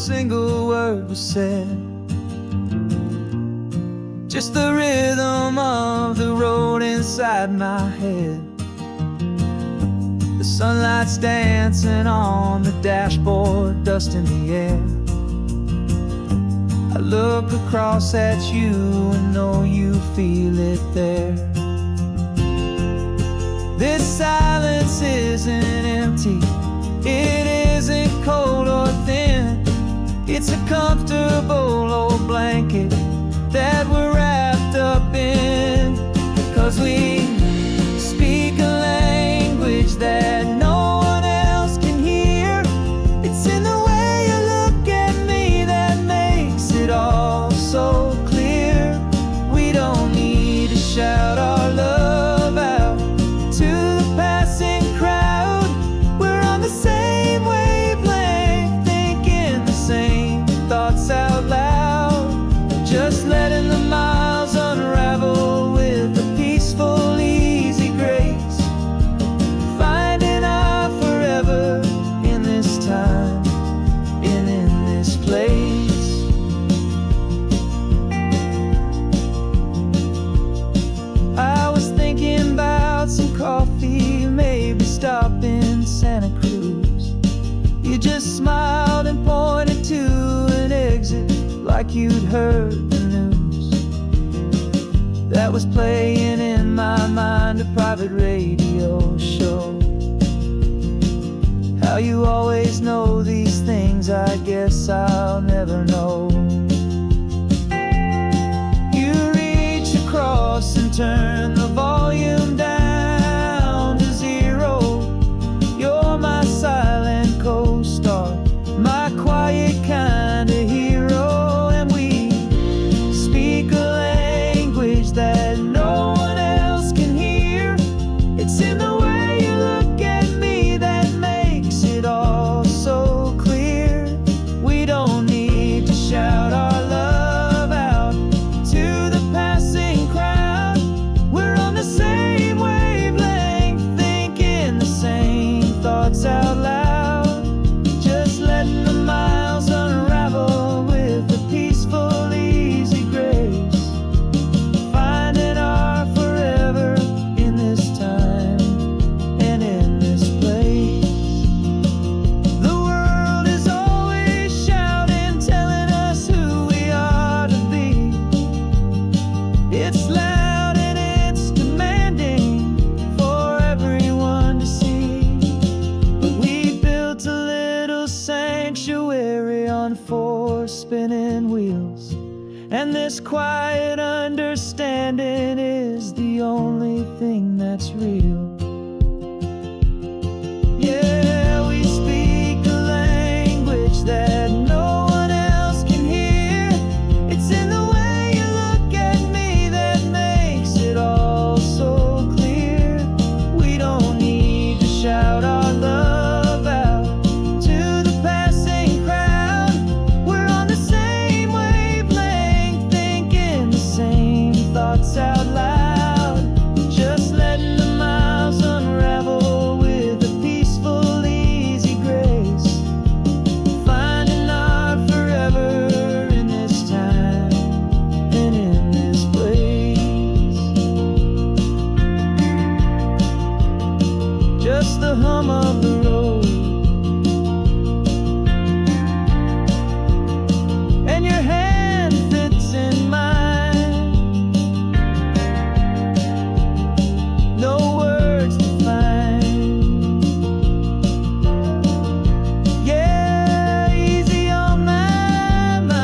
single word was said, just the rhythm of the road inside my head. The sunlight's dancing on the dashboard, dust in the air. I look across at you and know you feel it there. This silence isn't empty, it isn't cold or thin. It's a comfortable old blanket that we're wrapped up in. 'Cause we speak a language that no one else can hear. It's in the way you look at me that makes it all so clear. We don't need to shout our love out to the passing crowd. We're on the same wavelength, thinking the same thoughts out loud. Just letting the miles unravel with a peaceful, easy grace. Finding our forever in this time and in this place. I was thinking about some coffee, maybe stop in Santa Cruz. You just smiled and pointed to an exit like you'd heard the news. That was playing in my mind, a private radio show. How you always know these things, I guess I'll never know. You reach across and turn the volume down to 0. You're my silent co-star, my quiet kind of hero. And we speak a language that no one else can hear. It's in the way you look at me that makes it all so clear. We don't need to shout our love out to the passing crowd. We're on the same wavelength, thinking the same thoughts out loud. Just letting the miles unravel with a peaceful, easy grace. Finding our forever in this time and in this place. The world is always shouting, telling us who we are to be. It's loud and it's demanding for everyone to see. But we built a little sanctuary on 4 spinning wheels, and this quiet understanding is the only thing that's real. Yeah, we speak a language that no one else can hear. It's in the way you look at me that makes it all so clear. We don't need to shout our love out to the passing crowd. We're on the same wavelength, thinking the same thoughts out loud. Just letting the miles unravel with a peaceful, easy grace. Finding our forever in this time and in this place. Just the hum of the road and your hand fits in mine. No words to find. Yeah, easy on my mind.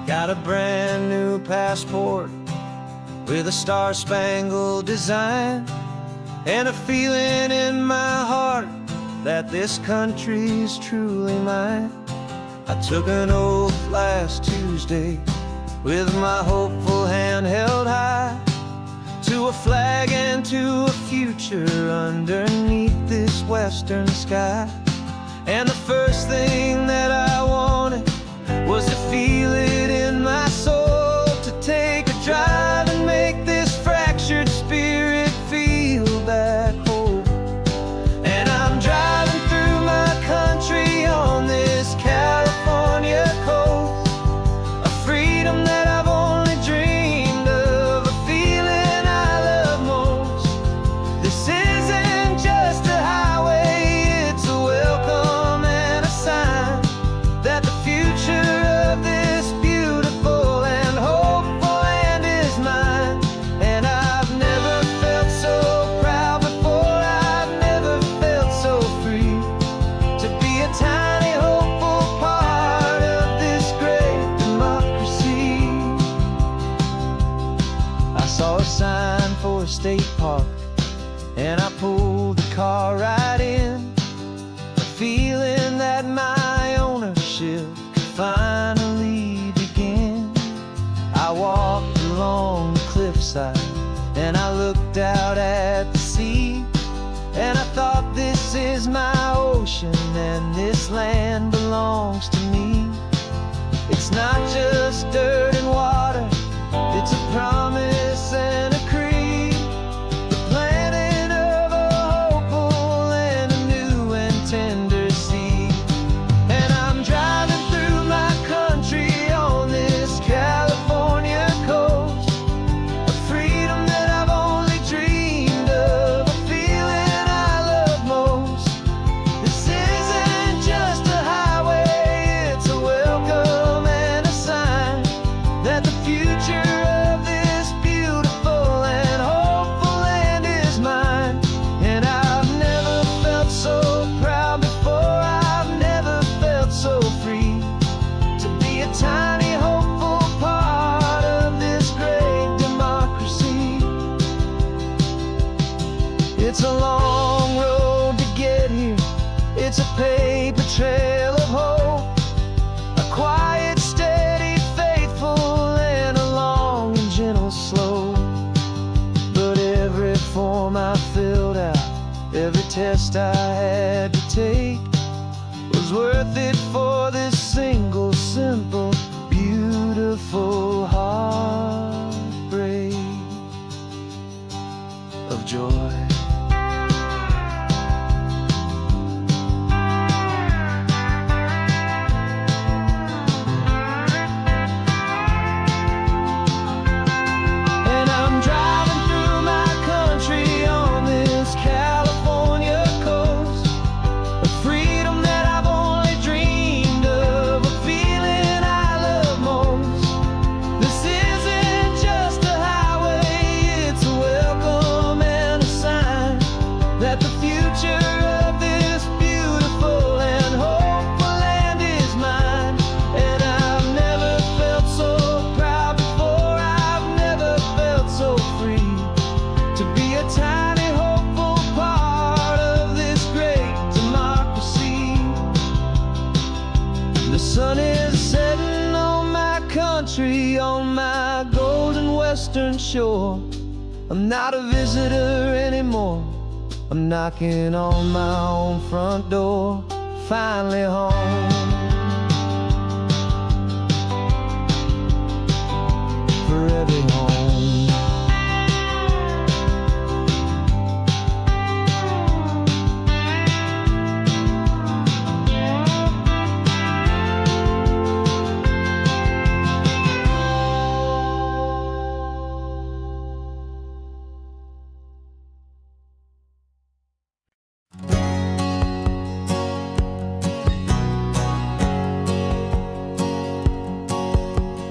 Got a brand new passport with a star-spangled design, and a feeling in my heart that this country's truly mine. I took an oath last Tuesday with my hopeful hand held high a flag and to a future underneath this western sky. And the first thing that I wanted was to feel it in my soul, to take a drive and make this fractured spirit feel back home. And I'm driving through my country on this California coast, a freedom that I've only dreamed of, a feeling I love most. This isn't just a highway, it's a welcome and a sign that the future of this beautiful and hopeful land is mine. And I've never felt so proud before, I've never felt so free, to be a tiny hopeful part of this great democracy. I saw a sign for a state park, and I pulled the car right in, a feeling that my ownership could finally begin. I walked along the cliffside and I looked out at the sea, and I thought, this is my ocean and this land belongs to me. It's not just dirt and water, it's a promise and a creed, the planting of a hopeful and a new and tender seed. And I'm driving through my country on this California coast, a freedom that I've only dreamed of, a feeling I love most. This isn't just a highway, it's a welcome and a sign that the future of this beautiful and hopeful land is mine. And I've never felt so proud before, I've never felt so free, to be a tiny hopeful part of this great democracy. It's a long road to get here, it's a paper trail of hope, a quiet, steady, faithful, and a long and gentle slope. But every form I filled out, every test I had to take, was worth it for this single, simple, beautiful heartbreak of joy. And I'm driving through my country on this California coast, a freedom that I've only dreamed of, a feeling I love most. This isn't just a highway, it's a welcome and a sign that the future of this beautiful and hopeful land is mine. And I've never felt so proud before, I've never felt so free, to be a tiny hopeful part of this great democracy. The sun is setting on my country, on my golden western shore. I'm not a visitor anymore, I'm knocking on my own front door, finally home. For every home.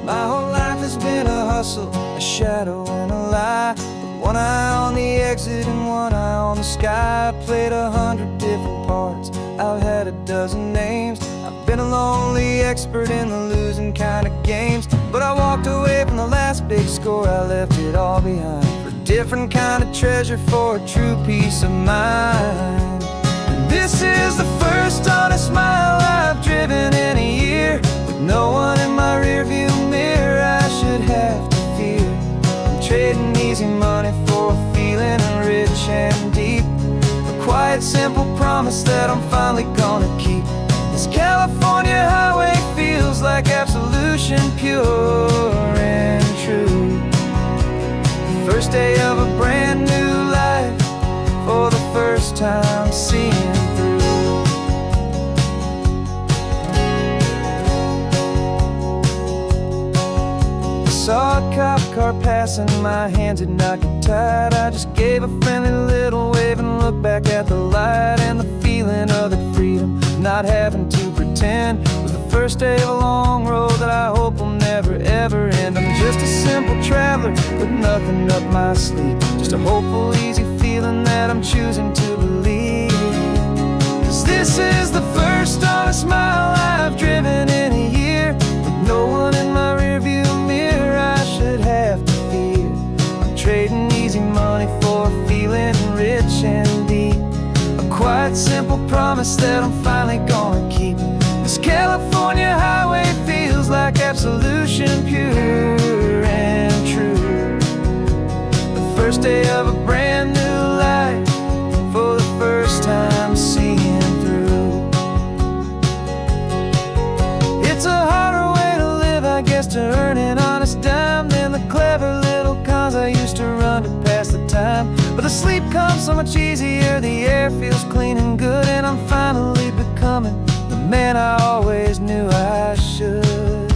My whole life has been a hustle, a shadow and a lie, with one eye on the exit and one eye on the sky. I played 100 different parts, I've had a dozen names, I've been a lonely expert in the losing kind of games. But I walked away from the last big score, I left it all behind, for a different kind of treasure, for a true peace of mind. And this is the first honest mile I've driven in a year, with no one in my rearview mirror I should have to fear. I'm trading easy money for and deep. A quiet, simple promise that I'm finally gonna keep. This California highway feels like absolution, pure and true. First day of a brand new life, for the first time seeing through. Saw a cop car passing, my hands had not got tied. I just gave a friendly little wave and looked back at the light. And the feeling of the freedom, not having to pretend, was the first day of a long road that I hope will never ever end. I'm just a simple traveler with nothing up my sleeve, just a hopeful, easy feeling that I'm choosing to believe. 'Cause this is the first honest mile I've driven in a year, with no one in my rearview mirror I should have to fear. I'm trading easy money for a feeling rich and deep. A quiet, simple promise that I'm finally gonna keep. This California highway feels like absolution, pure and true. The first day of a brand new life, for the first time seeing through. It's a harder way to live, I guess, to earn an honest dime than the clever little cons I used to run to pass the time. But the sleep comes so much easier, the air feels clean and good, and I'm finally becoming the man I always knew I should.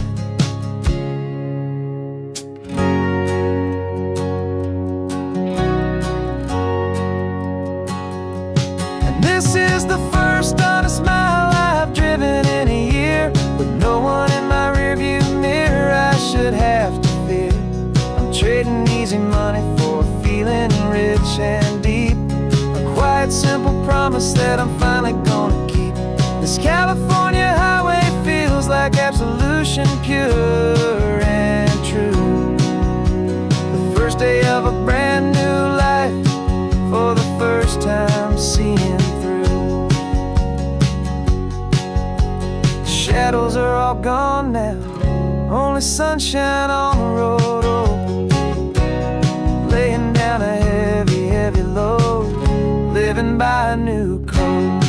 And this is the first honest mile I've driven in a year, with no one in my rearview mirror I should have to fear. I'm trading easy money for a feeling rich and deep. A quiet, simple promise that I'm finally gonna keep. This California highway feels like absolution, pure and true. The first day of a brand new life, for the first time seeing through. The shadows are all gone now, only sunshine on the road. Oh, laying down a heavy, heavy load, living by a new code.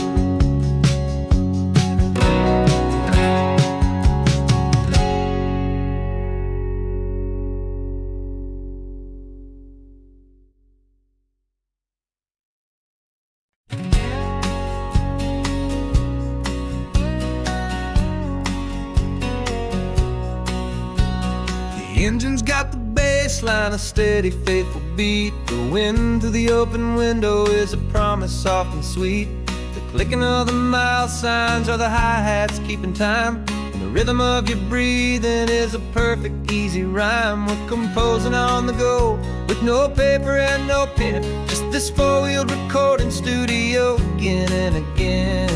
The engine's got the bass line, a steady, faithful beat. The wind through the open window is a promise soft and sweet. The clicking of the mile signs are the hi-hats keeping time, and the rhythm of your breathing is a perfect, easy rhyme. We're composing on the go, with no paper and no pen, just this four-wheeled recording studio again and again.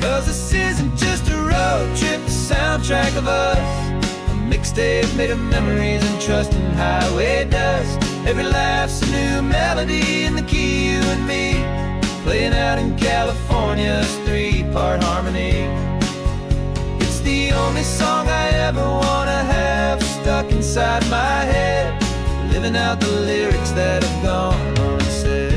'Cause this isn't just a road trip, the soundtrack of us, mixtape made of memories and trust in highway dust. Every laugh's a new melody in the key, you and me, playing out in California's three-part harmony. It's the only song I ever wanna have stuck inside my head, living out the lyrics that have gone unsaid.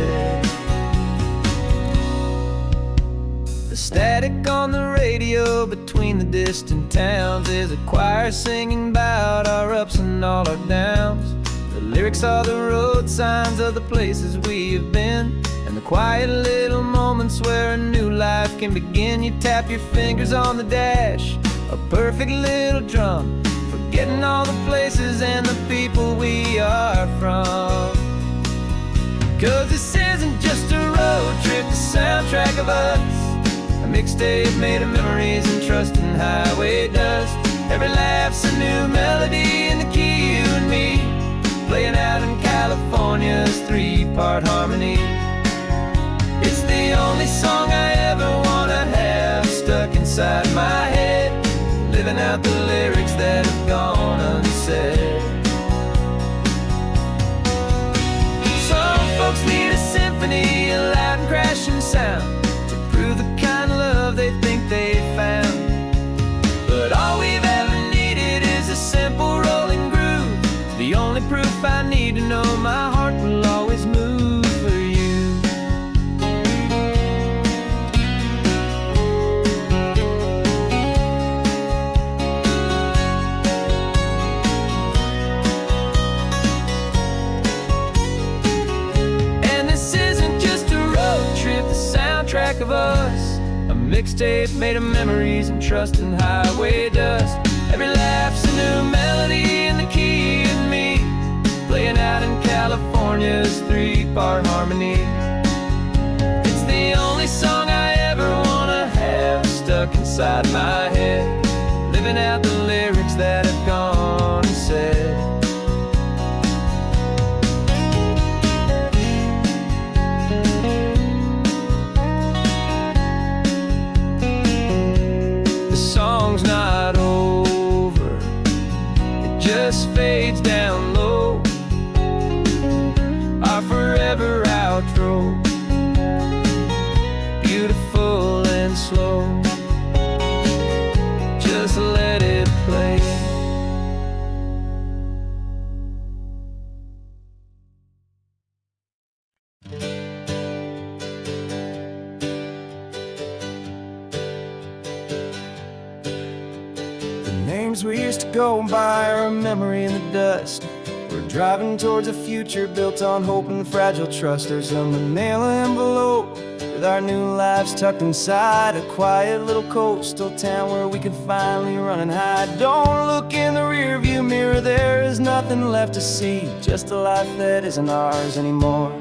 The static on the radio between the distant towns is a choir singing about our ups and all our downs. The lyrics are the road signs of the places we have been, and the quiet little moments where a new life can begin. You tap your fingers on the dash, a perfect little drum, forgetting all the places and the people we are from. 'Cause this isn't just a road trip, the soundtrack of us, a mixtape made of memories and trust in highway dust. Every laugh's a new melody in the key, you and me, playing out in California's three-part harmony. It's the only song I ever wanna have stuck inside my head, living out the lyrics that have gone unsaid. Some folks need a symphony, a loud and crashing sound, to prove the kind of love they think they found. But all we've ever needed is a simple rolling groove, the only proof I need to know my heart will always move. soundtrack of us, a mixtape made of memories and trust and highway dust. Every laugh's a new melody in the key and me, playing out in California's 3-part harmony. It's the only song I ever wanna have stuck inside my head, living out the lyrics that have gone and said. The song's not over, it just fades down low, our forever outro, beautiful and slow. Just let it play. The names we used to go by are a memory in the dust. We're driving towards a future built on hope and fragile trust. There's a manila envelope with our new lives tucked inside, a quiet little coastal town where we can finally run and hide. Don't look in the rearview mirror, there is nothing left to see, just a life that isn't ours anymore,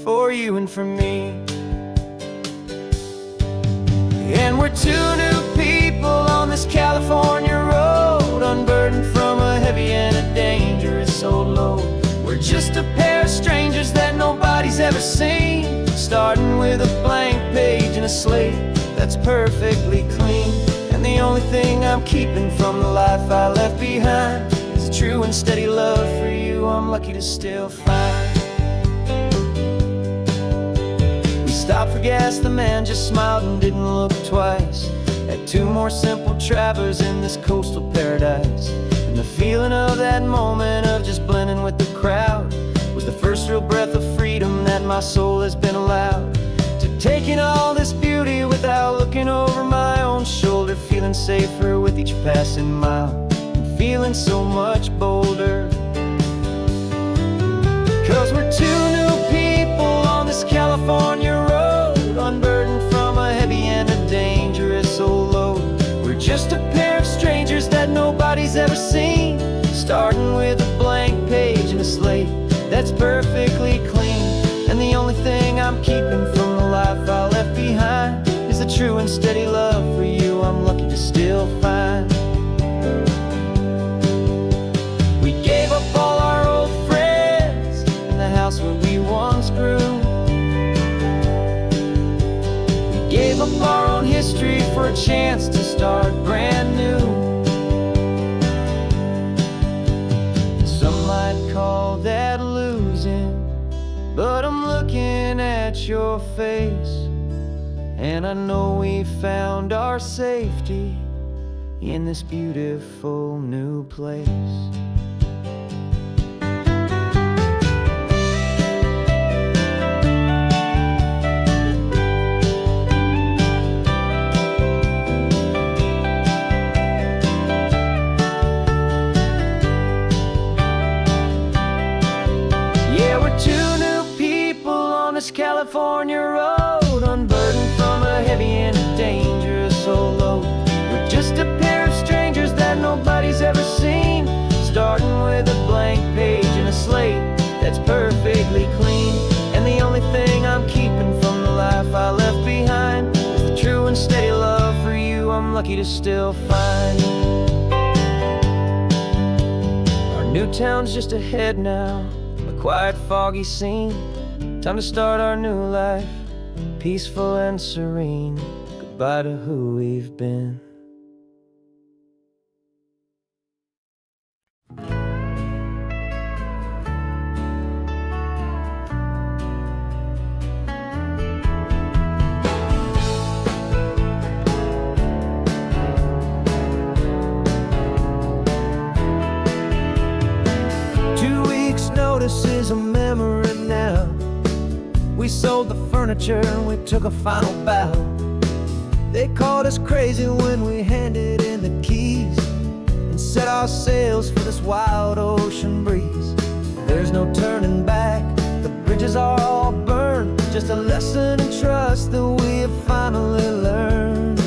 for you and for me. And we're two new people on this California road, unburdened from a heavy and a dangerous old load. We're just a pair of strangers that nobody's ever seen, starting with a blank page and a slate that's perfectly clean. And the only thing I'm keeping from the life I left behind is a true and steady love for you I'm lucky to still find. We stopped for gas, the man just smiled and didn't look twice. Had two more simple travelers in this coastal paradise, and the feeling of that moment of just blending with the crowd was the first real breath of freedom that my soul has been allowed to take in all this beauty without looking over my own shoulder, feeling safer with each passing mile and feeling so much bolder. Cause we're two new people on this California road, unburdened from a heavy and a dangerous old load. We're just a pair of strangers that nobody's ever seen, starting with a blank page and a slate that's perfectly clean. And the only thing I'm keeping from the life I left behind is the true and steady love for you I'm lucky to still find. We gave up all our old friends in the house where we once grew. We gave up our own history for a chance to start brand new. Some might call that losing, but I'm looking at your face, and I know we found our safety in this beautiful new place. This California road, unburdened from a heavy and a dangerous old load. We're just a pair of strangers that nobody's ever seen, starting with a blank page and a slate that's perfectly clean. And the only thing I'm keeping from the life I left behind is the true and steady love for you I'm lucky to still find. Our new town's just ahead now, a quiet, foggy scene. Time to start our new life, peaceful and serene. Goodbye to who we've been. Notice is a memory now. We sold the furniture and we took a final bow. They called us crazy when we handed in the keys and set our sails for this wild ocean breeze. There's no turning back, the bridges are all burned, just a lesson in trust that we have finally learned.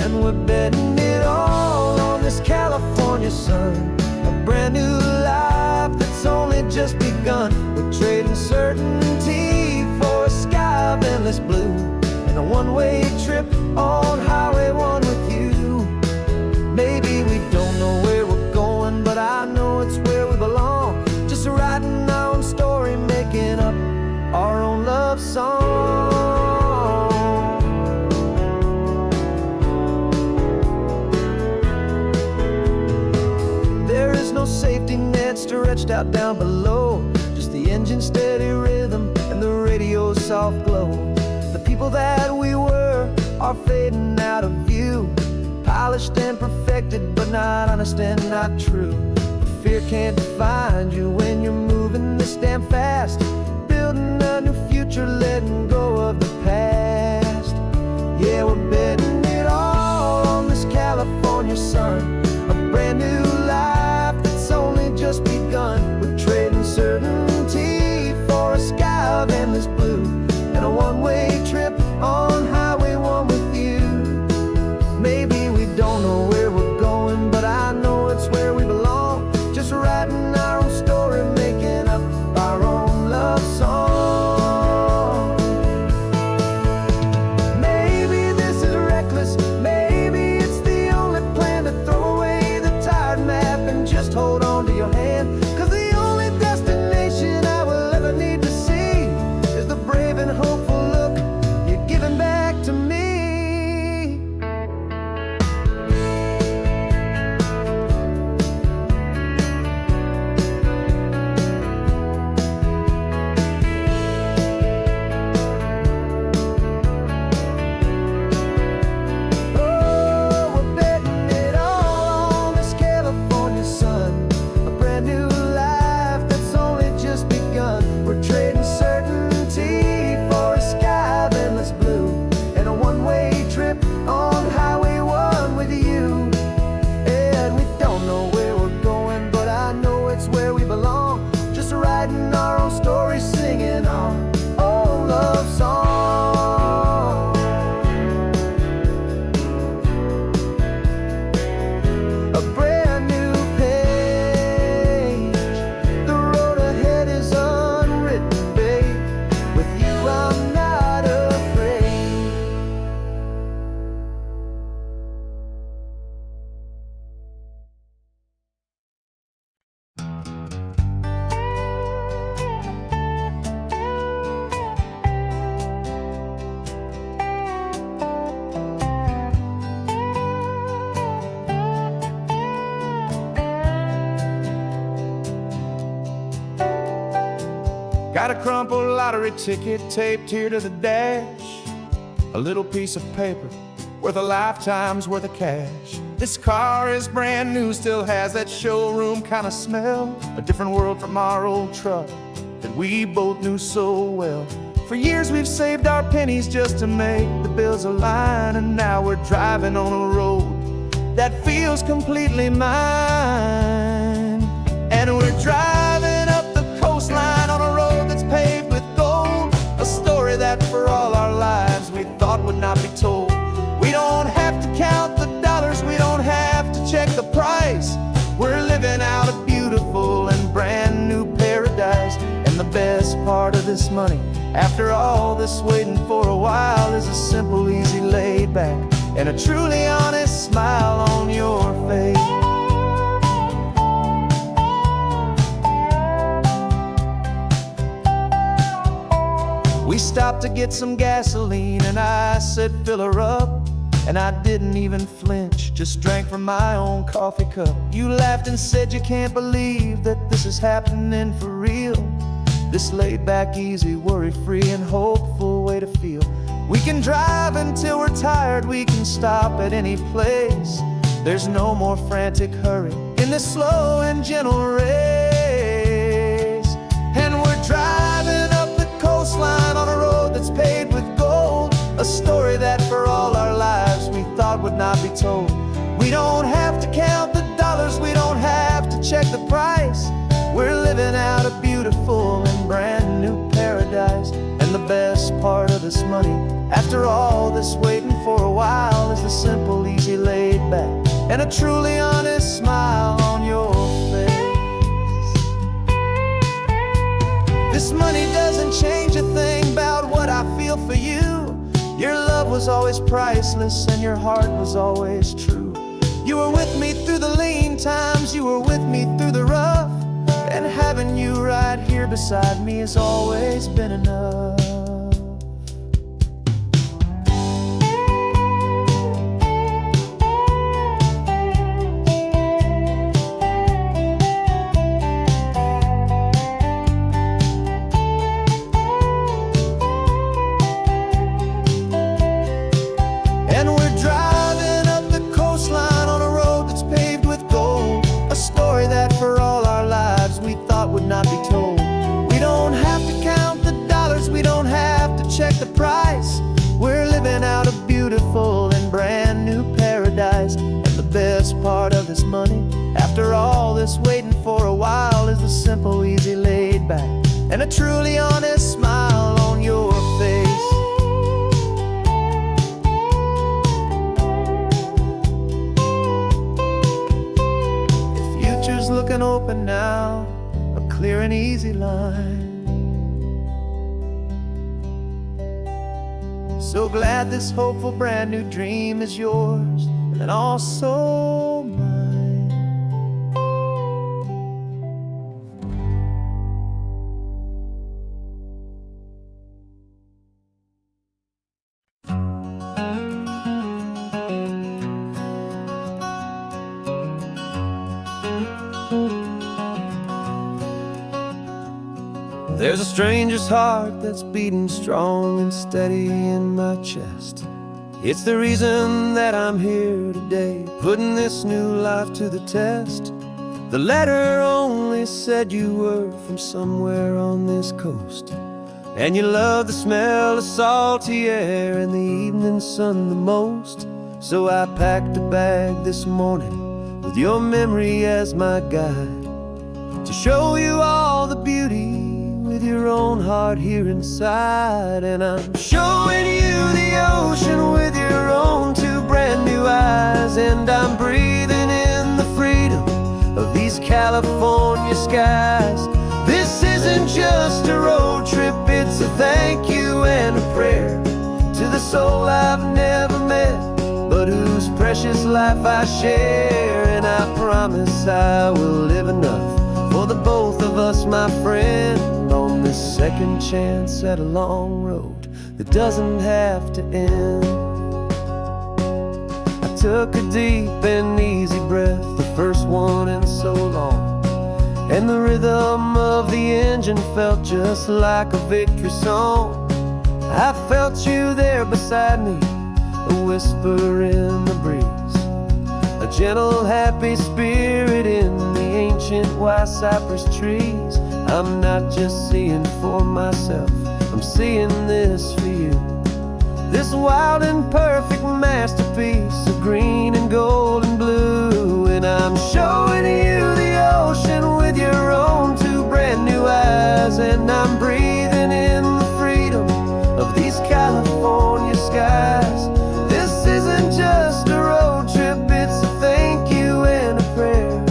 And we're betting it all on this California sun, a brand new life that's only just begun. We're trading certainty for a sky of endless blue, and a one-way trip on Highway 1 with you. Maybe we don't know where we're going, but I know it's where we belong. Just writing our own story, making up our own love song. There is no safety net stretched out down below, just the engine's steady rhythm and the radio's soft glow. The people that we were are fading out of view, polished and perfected, but not honest and not true. Fear can't define you when you're moving this damn fast, building a new future, letting go of the past. Yeah, we're betting it all on this California sun, a brand new life that's only just begun. We're trading certainty for a sky of endless blue, and a one-way trip on Highway 1 with you. Maybe we don't know where we're going, but I know it's where we belong. Just writing our own story, making up our own love song. Maybe this is reckless, maybe it's the only plan to throw away the tired map and just hold on to your hand. 'Cause the only destination I will ever need to see is the brave and hopeful look you're giving back to me. Got a crumpled lottery ticket taped here to the dash, a little piece of paper worth a lifetime's worth of cash. This car is brand new, still has that showroom kind of smell, a different world from our old truck that we both knew so well. For years we've saved our pennies just to make the bills align, and now we're driving on a road that feels completely mine. And we're driving up the coastline on a road that's paved with gold, a story that for all our lives we thought would not be told. We don't have to count the dollars, we don't have to check the price. We're living out a beautiful and brand new paradise. And the best part of this money, after all this waiting for a while, is a simple, easy, laid back, and a truly honest smile on your face. We stopped to get some gasoline, and I said, fill her up. And I didn't even flinch, just drank from my own coffee cup. You laughed and said you can't believe that this is happening for real. This laid back, easy, worry-free and hopeful way to feel. We can drive until we're tired, we can stop at any place. There's no more frantic hurry in this slow and gentle race. And we're driving up the coastline on a road that's paved with gold, a story that for all our lives we thought would not be told. We don't have to count the dollars, we don't have to check the price. We're living out a beautiful and brand new paradise. And the best this money. After all this waiting for a while is the simple, easy, laid back, and a truly honest smile on your face. This money doesn't change a thing about what I feel for you. Your love was always priceless and your heart was always true. You were with me through the lean times, you were with me through the rough, and having you right here beside me has always been enough. Not be told. We don't have to count the dollars, we don't have to check the price. We're living out a beautiful and brand new paradise. And the best part of this money, after all this waiting for a while, is the simple, easy, laid back, and a truly honest smile on your face. The future's looking open now, clear and easy line. So glad this hopeful brand new dream is yours and also mine. There's a stranger's heart that's beating strong and steady in my chest. It's the reason that I'm here today, putting this new life to the test. The letter only said you were from somewhere on this coast, and you love the smell of salty air and the evening sun the most. So I packed a bag this morning with your memory as my guide, to show you all the beauty with your own heart here inside. And I'm showing you the ocean with your own two brand new eyes, and I'm breathing in the freedom of these California skies. This isn't just a road trip, it's a thank you and a prayer to the soul I've never met, but whose precious life I share. And I promise I will live enough for the both of us, my friend, on this second chance at a long road that doesn't have to end. I took a deep and easy breath, the first one in so long, and the rhythm of the engine felt just like a victory song. I felt you there beside me, a whisper in the breeze, a gentle happy spirit in the ancient white cypress trees. I'm not just seeing for myself, I'm seeing this for you. This wild and perfect masterpiece of green and gold and blue. And I'm showing you the ocean with your own two brand new eyes, and I'm breathing in the freedom of these California skies. This isn't just a road trip, it's a thank you and a prayer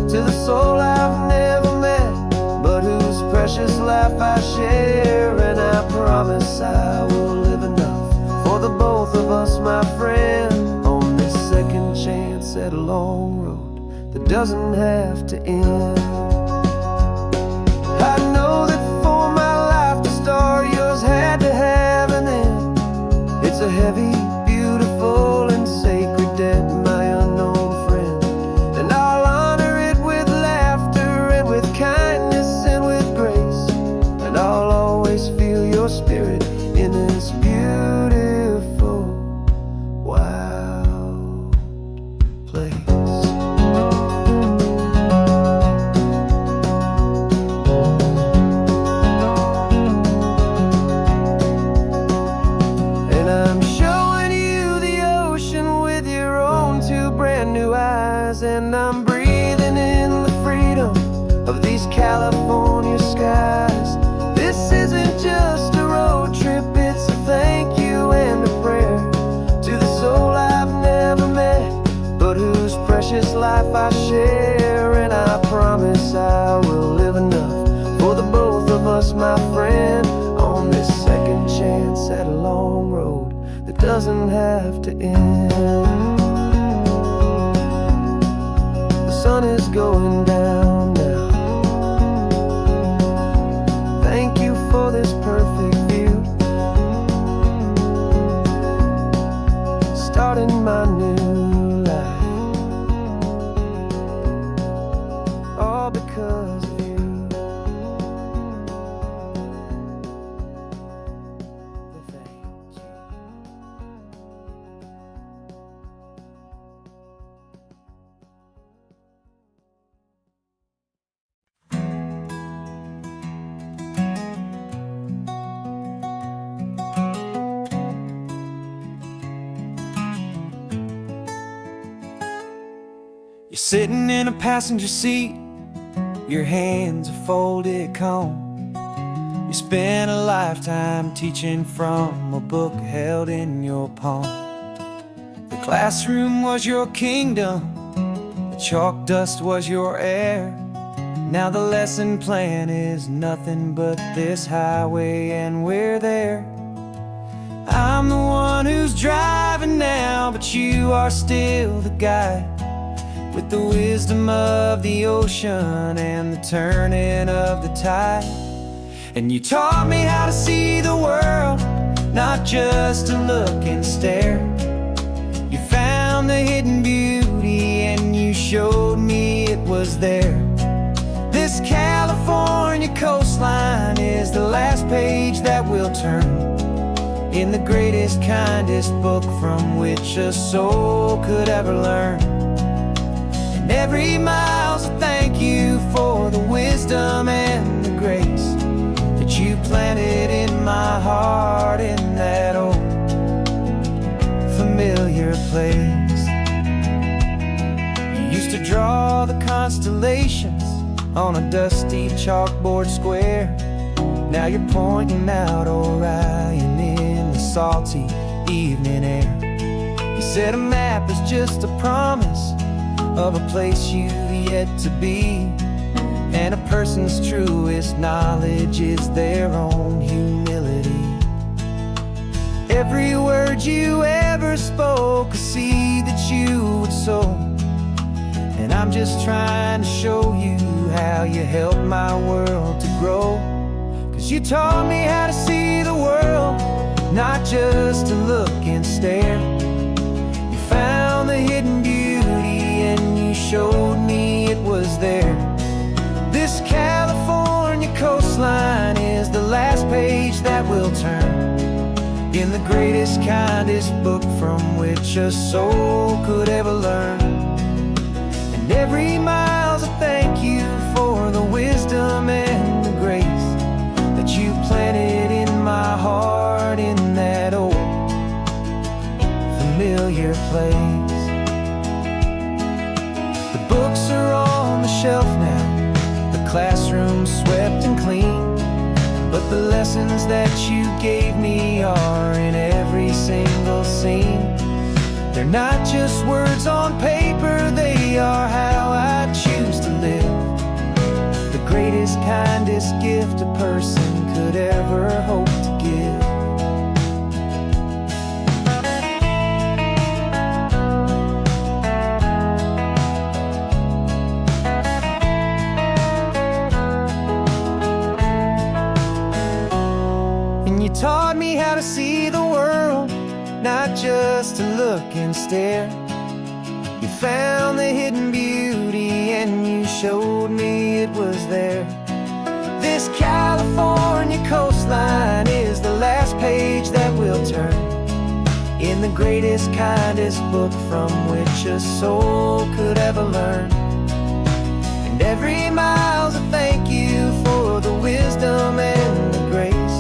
to the soul I've never met, but whose precious life I share. And I promise I will live enough for the both of us, my friend, on this second chance at a long road that doesn't have to end. I know that for my life to start, yours had to have an end. It's a heavy, beautiful, and sacred debt, my unknown friend, and I'll honor it with laughter and with kindness and with grace, and I'll always feel your spirit in this beautiful, wild place. And I'm showing you the ocean with your own two brand new eyes, and I'm breathing in the freedom of these California skies. This isn't just a road trip, it's a thing my friend, on this second chance at a long road that doesn't have to end. The sun is going down now. Thank you for this perfect view, starting my new life, all because of you. Thank you. You're sitting in a passenger seat, your hands are folded calm. You spent a lifetime teaching from a book held in your palm. The classroom was your kingdom, the chalk dust was your air. Now the lesson plan is nothing but this highway, and we're there. I'm the one who's driving now, but you are still the guide, with the wisdom of the ocean and the turning of the tide. And you taught me how to see the world, not just to look and stare. You found the hidden beauty and you showed me it was there. This California coastline is the last page that we'll turn in the greatest, kindest book from which a soul could ever learn. And every mile's a thank you for the wisdom and the grace that you planted in my heart, in that old familiar place. You used to draw the constellations on a dusty chalkboard square. Now you're pointing out Orion in the salty evening air. You said a map is just a promise of a place you've yet to be, and a person's truest knowledge is their own humility. Every word you ever spoke, a seed that you would sow, and I'm just trying to show you how you helped my world to grow. 'Cause you taught me how to see the world, not just to look and stare. You found the hidden beauty and you showed me it was there. This California coastline is the last page that we'll turn in the greatest, kindest book from which a soul could ever learn. And every mile's a thank you for the wisdom and the grace that you planted in my heart, in that old familiar place. The books are on the shelf now, the classroom swept and clean, but the lessons that you gave me are in every single scene. They're not just words on paper, they are how I choose to live. The greatest, kindest gift a person could ever hope to give. And you taught me how to see the world, not just to look and stare. You found the hidden beauty and you showed me it was there. This California coastline is the last page that we'll turn in the greatest, kindest book from which a soul could ever learn. And every mile's a thank you for the wisdom and the grace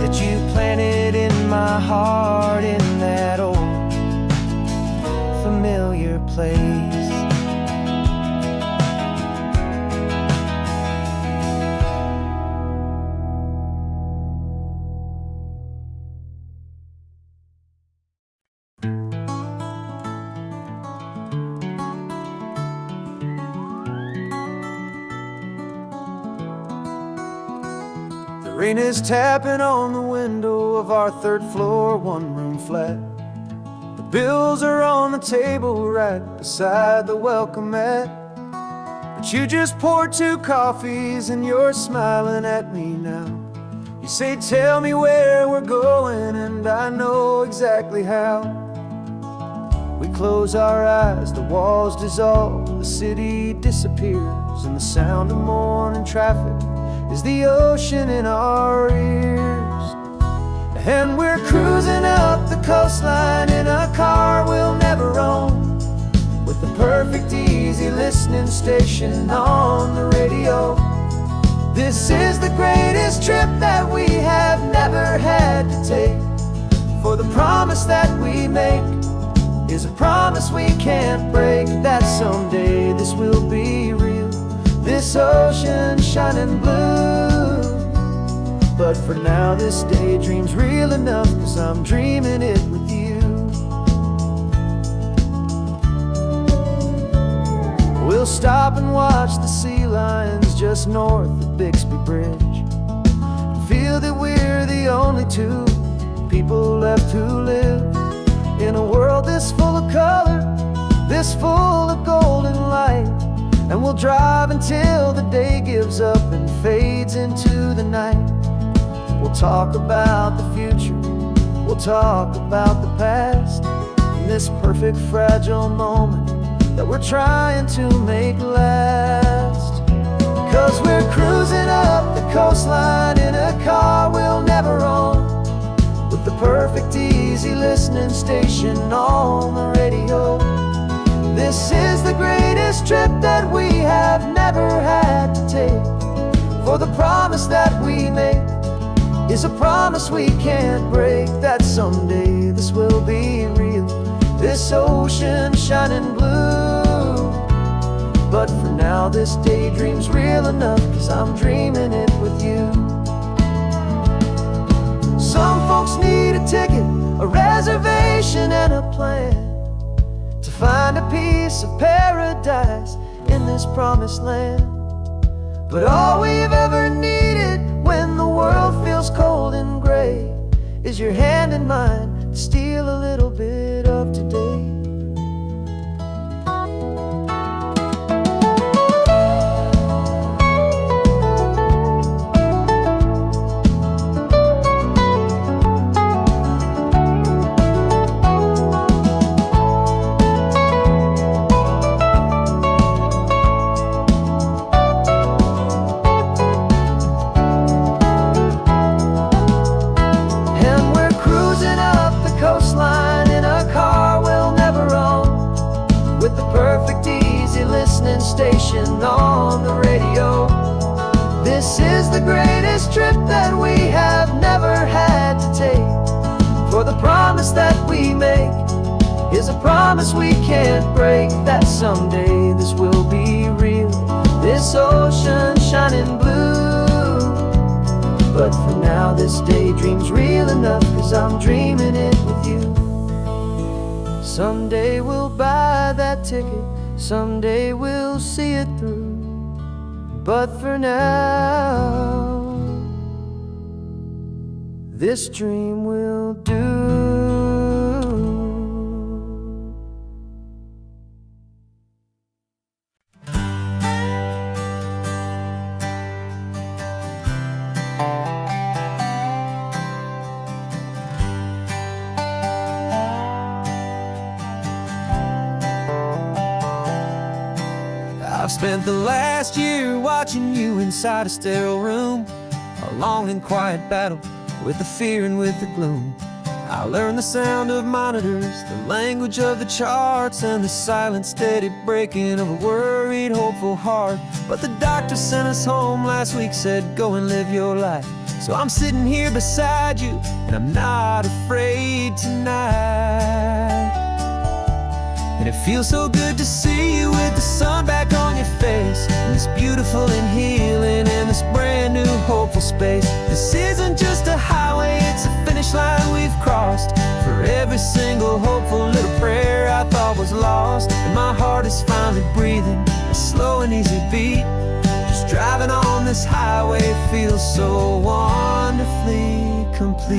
that you planted in my heart, in that old familiar place. Rain is tapping on the window of our third floor, one-room flat. The bills are on the table right beside the welcome mat. But you just poured 2 coffees and you're smiling at me now. You say, tell me where we're going, and I know exactly how. We close our eyes, the walls dissolve, the city disappears, and the sound of morning traffic is the ocean in our ears. And we're cruising up the coastline in a car we'll never own, with the perfect easy listening station on the radio. This is the greatest trip that we have never had to take, for the promise that we make is a promise we can't break, that someday this will be real, this ocean shining blue. But for now this daydream's real enough, 'cause I'm dreaming it with you. We'll stop and watch the sea lions just north of Bixby Bridge, feel that we're the only 2 people left who live in a world this full of color, this full of golden light. And we'll drive until the day gives up and fades into the night. We'll talk about the future, we'll talk about the past, in this perfect fragile moment that we're trying to make last. 'Cause we're cruising up the coastline in a car we'll never own, with the perfect easy listening station on the radio. This is the greatest trip that we have never had to take, for the promise that we make is a promise we can't break, that someday this will be real, this ocean shining blue. But for now this daydream's real enough, 'cause I'm dreaming it with you. Some folks need a ticket, a reservation and a plan, to find a piece of paradise in this promised land. But all we've ever needed when the world feels cold and gray is your hand in mine to steal a little bit of today. Station on the radio. This is the greatest trip that we have never had to take, for the promise that we make is a promise we can't break, that someday this will be real, this ocean shining blue. But for now this daydream's real enough, 'cause I'm dreaming it with you. Someday we'll buy that ticket, someday we'll see it through, but for now this dream will do. I've spent the last year watching you inside a sterile room, a long and quiet battle with the fear and with the gloom. I learned the sound of monitors, the language of the charts, and the silent steady breaking of a worried, hopeful heart. But the doctor sent us home last week, said go and live your life. So I'm sitting here beside you, and I'm not afraid tonight. And it feels so good to see you with the sun back on your face, and this beautiful and healing in this brand new hopeful space. This isn't just a highway, it's a finish line we've crossed. For every single hopeful little prayer I thought was lost, and my heart is finally breathing a slow and easy beat, just driving on this highway feels so wonderfully complete.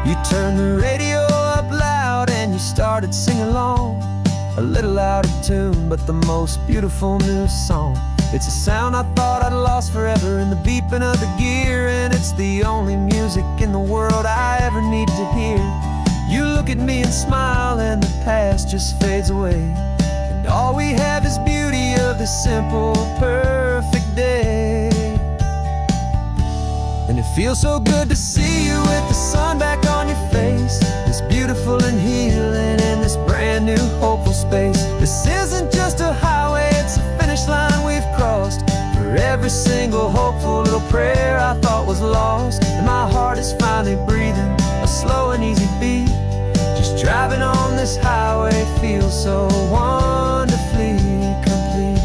You turned the radio up loud and you started singing along, a little out of tune, but the most beautiful new song. It's a sound I thought I'd lost forever in the beeping of the gear, and it's the only music in the world I ever need to hear. You look at me and smile and the past just fades away, and all we have is beauty of this simple, perfect day. And it feels so good to see you with the sun back on your face, this beautiful and healing in this brand new hopeful space. This isn't just a highway, it's a finish line we've crossed. For every single hopeful little prayer I thought was lost, and my heart is finally breathing a slow and easy beat. Just driving on this highway feels so wonderfully complete.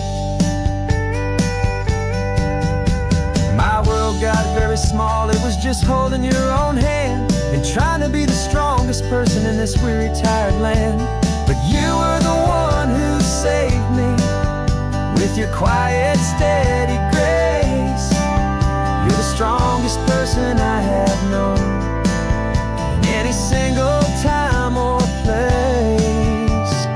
My world got very small, it was just holding your own hand and trying to be the strongest person in this weary, tired land. But you were the one who saved me with your quiet, steady grace. You're the strongest person I have known in any single time or place.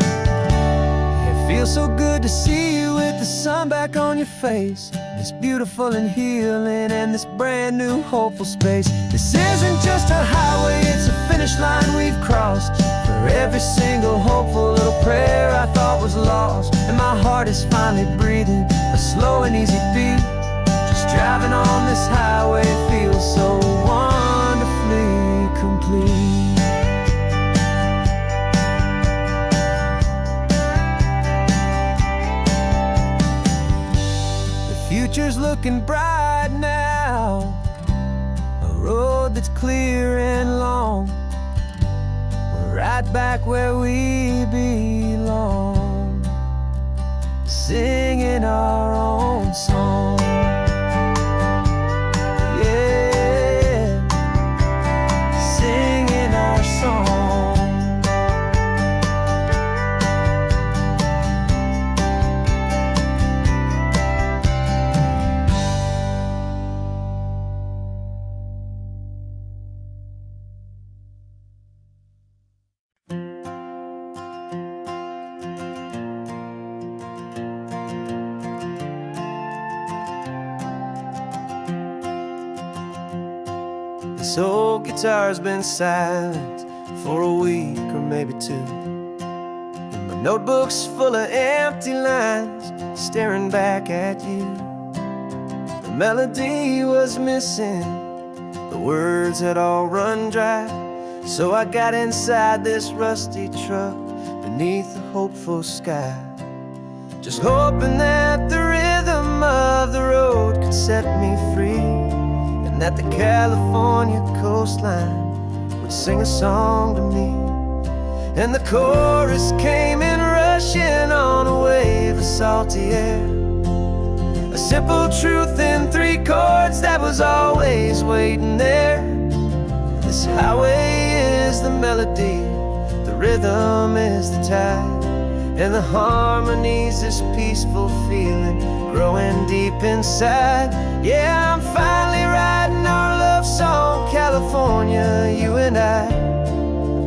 It feels so good to see you with the sun back on your face, this beautiful and healing and this brand new hopeful space. This isn't just a highway, it's a finish line we've crossed. For every single hopeful little prayer I thought was lost, and my heart is finally breathing a slow and easy beat. Just driving on this highway feels so wonderfully complete. Future's looking bright now, a road that's clear and long. We're right back where we belong, singing our own song. Yeah, singing our song. This old guitar's been silent for a week or maybe two, and my notebook's full of empty lines staring back at you. The melody was missing, the words had all run dry, so I got inside this rusty truck beneath the hopeful sky, just hoping that the rhythm of the road could set me free, and that the California coastline would sing a song to me. And the chorus came in rushing on a wave of salty air, a simple truth in 3 chords that was always waiting there. This highway is the melody, the rhythm is the tide, and the harmony's this peaceful feeling growing deep inside. Yeah, I'm finally writing our love song, California, you and I,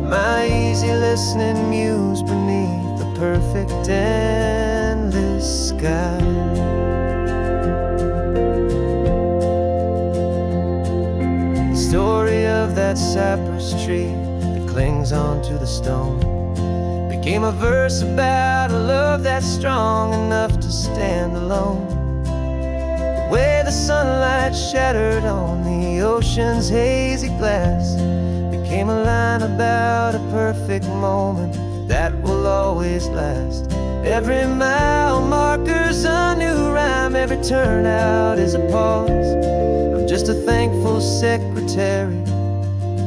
my easy listening muse beneath the perfect endless sky. The story of that cypress tree that clings onto the stone became a verse about a love that's strong enough to stand alone. The way the sunlight shattered on the ocean's hazy glass became a line about a perfect moment that will always last. Every mile marker's a new rhyme, every turnout is a pause. I'm just a thankful secretary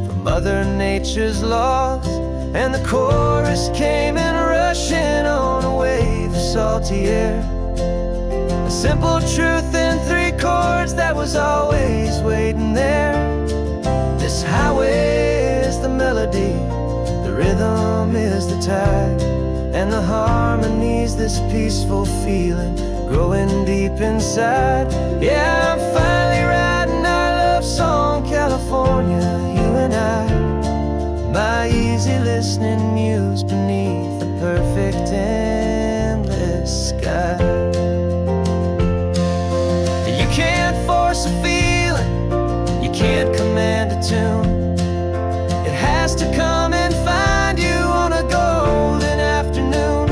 for Mother Nature's laws. And the chorus came in rushing on a wave of salty air, a simple truth in 3 chords that was always waiting there. This highway is the melody, the rhythm is the tide, and the harmony's this peaceful feeling growing deep inside. Yeah, I'm finally writing our love song, California, you and I. My easy listening muse beneath the perfect endless sky. You can't force a feeling, you can't command a tune. It has to come and find you on a golden afternoon.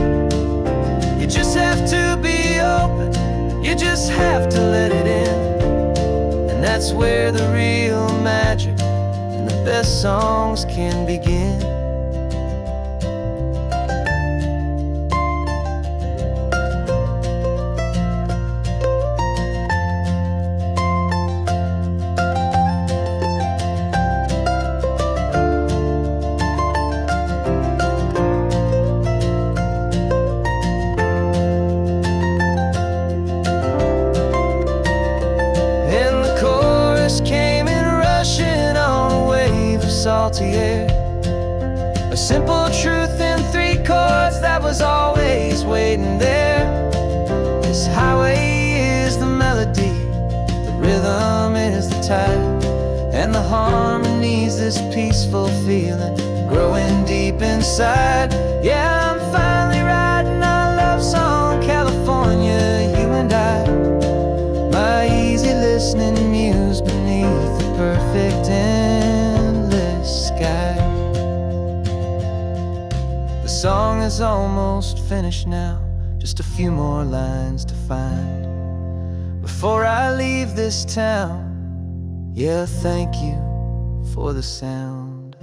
You just have to be open, you just have to let it in. And that's where the real magic and the best songs can begin. Salty air, a simple truth in 3 chords that was always waiting there. This highway is the melody, the rhythm is the tide, and the harmony's this peaceful feeling growing deep inside. Yeah, I'm finally writing our love song, California, you and I. My easy listening muse beneath the perfect sky. The song is almost finished now, just a few more lines to find before I leave this town. Yeah, thank you for the sound.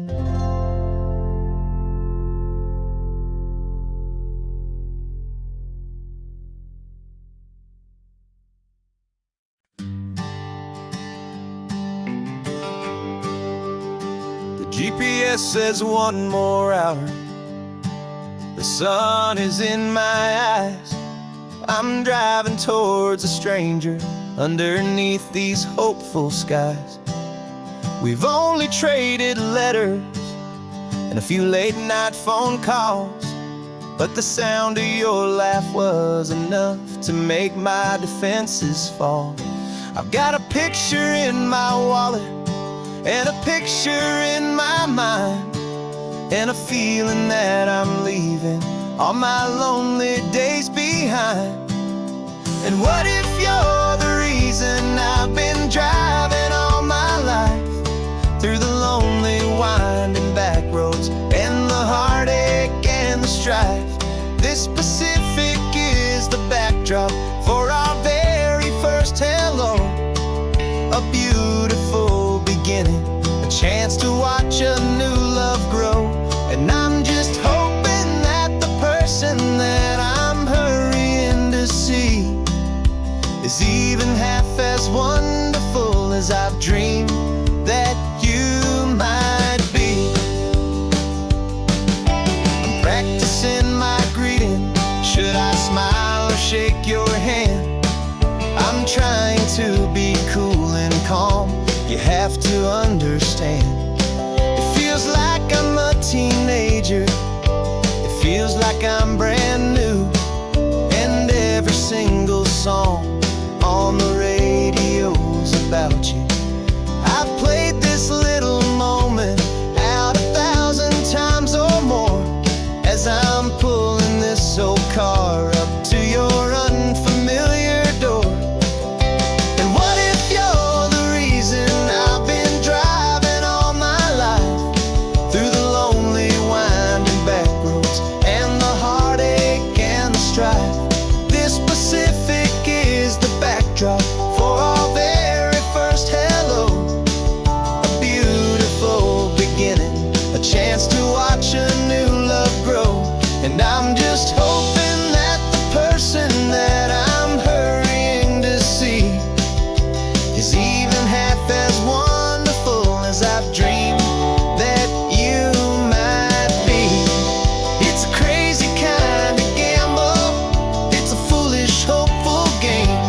GPS says 1 more hour. The sun is in my eyes. I'm driving towards a stranger underneath these hopeful skies. We've only traded letters and a few late night phone calls, but the sound of your laugh was enough to make my defenses fall. I've got a picture in my wallet and a picture in my mind, and a feeling that I'm leaving all my lonely days behind. And what if you're the reason I've been driving all my life, through the lonely winding back roads and the heartache and the strife? This Pacific is the backdrop for our very first hello, a beautiful beginning, a chance to watch a new love grow. And I'm just hoping that the person that I'm hurrying to see is even half as wonderful as I've dreamed that you might be. I'm practicing my greeting. Should I smile or shake your hand? I'm trying to be cool and calm. You have to understand, it feels like I'm a teenager, it feels like I'm brand new, and every single song on the radio's about you. I've played this little moment out 1,000 times or more, as I'm pulling this old car up to your unfamiliar door. And what if you're the reason I've been driving all my life, through the lonely winding back roads and the heartache and the strife? This Pacific is the backdrop for our very first hello, a beautiful beginning, a chance to watch a new love grow. And I'm just hoping that the person that I'm hurrying to see is even half as wonderful as I've dreamed that you might be. It's a crazy kind of gamble, it's a foolish, hopeful game,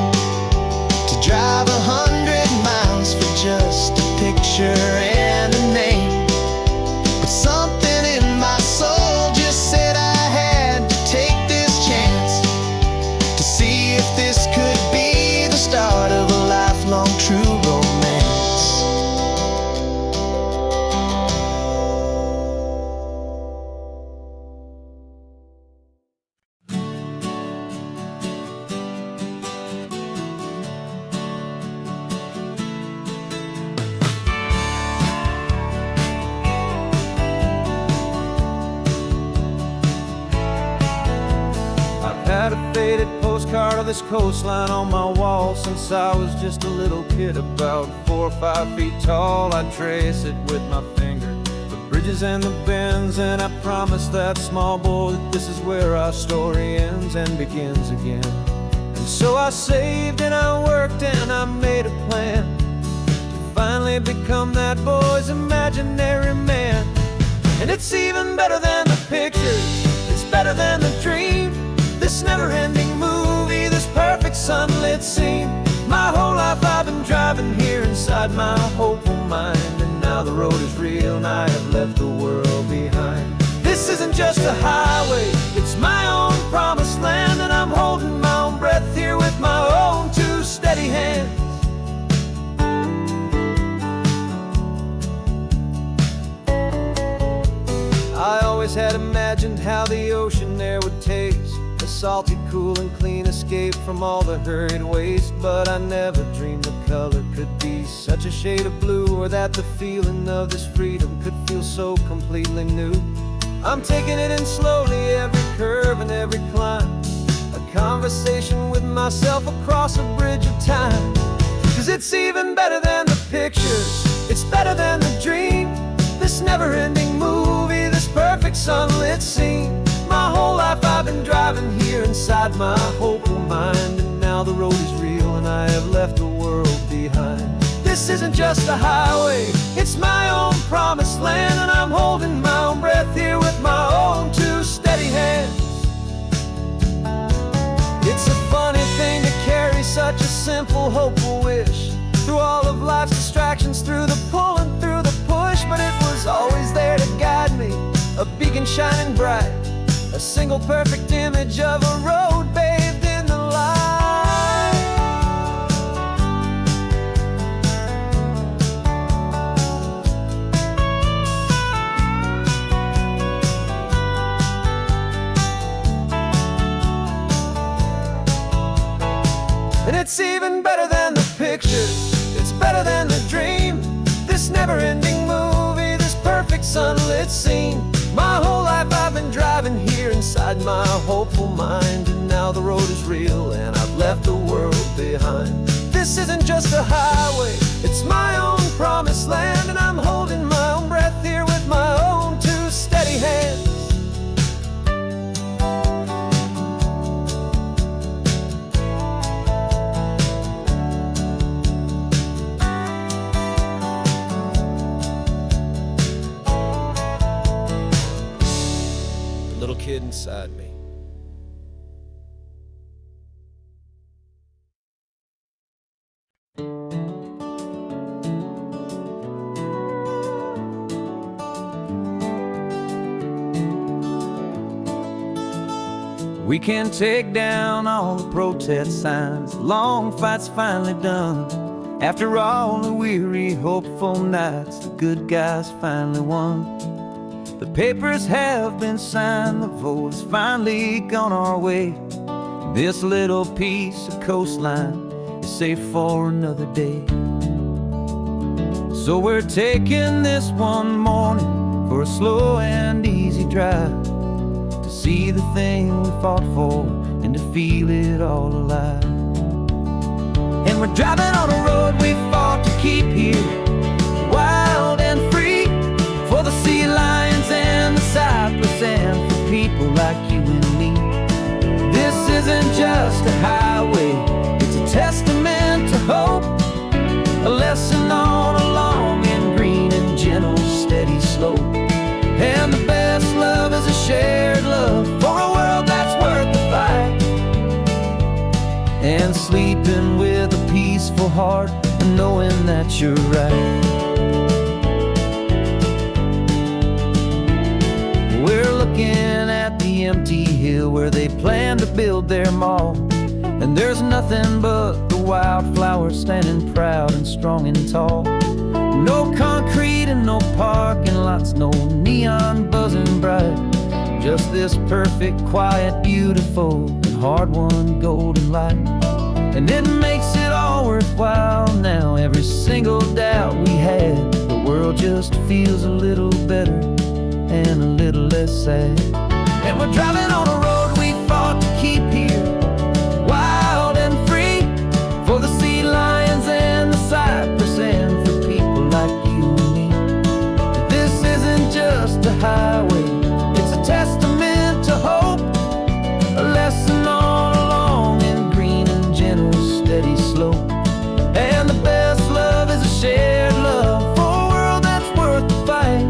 this coastline on my wall since I was just a little kid, about 4 or 5 feet tall. I trace it with my finger, the bridges and the bends, and I promise that small boy that this is where our story ends and begins again. And so I saved and I worked and I made a plan to finally become that boy's imaginary man. And it's even better than the pictures, it's better than the dream, this never-ending movie, this perfect sunlit scene. My whole life I've been driving here inside my hopeful mind, and now the road is real and I have left the world behind. This isn't just a highway, it's my own promised land, and I'm holding my own breath here with my own 2 steady hands. I always had imagined how the ocean there would taste, a salty, cool and clean escape from all the hurried waste. But I never dreamed the color could be such a shade of blue, or that the feeling of this freedom could feel so completely new. I'm taking it in slowly, every curve and every climb, a conversation with myself across a bridge of time. 'Cause it's even better than the pictures, it's better than the dream, this never-ending movie, this perfect sunlit scene. My whole life I've been driving here inside my hopeful mind, and now the road is real and I have left the world behind. This isn't just a highway, it's my own promised land, and I'm holding my own breath here with my own 2 steady hands. It's a funny thing to carry such a simple, hopeful wish through all of life's distractions, through the pull and through the push, but it was always there to guide me, a beacon shining bright, a single perfect image of a road bathed in the light. And it's even better than the pictures, it's better than the dream, this never-ending movie, this perfect sunlit scene. My whole life I've been driving here inside my hopeful mind, and now the road is real and I've left the world behind. This isn't just a highway, it's my own promised land, and I'm holding my own breath here with my own 2 steady hands. Little kid inside me. We can take down all the protest signs, the long fight's finally done. After all the weary, hopeful nights, the good guys finally won. The papers have been signed, the vote has finally gone our way. This little piece of coastline is safe for another day. So we're taking this one morning for a slow and easy drive, to see the thing we fought for and to feel it all alive. And we're driving on a road we fought to keep here, wild and free, for the sea lions and the cypress, and for people like you and me. This isn't just a highway, it's a testament to hope, a lesson on a long and green and gentle steady slope. And the best love is a shared love for a world that's worth the fight, and sleeping with a peaceful heart and knowing that you're right. We're looking at the empty hill where they plan to build their mall, and there's nothing but the wildflowers standing proud and strong and tall. No concrete and no parking lots, no neon buzzing bright, just this perfect, quiet, beautiful, and hard-won golden light. And it makes it all worthwhile now, every single doubt we had. The world just feels a little better and a little less sad. And we're driving on a road we fought to keep here, wild slow. And the best love is a shared love for a world that's worth the fight.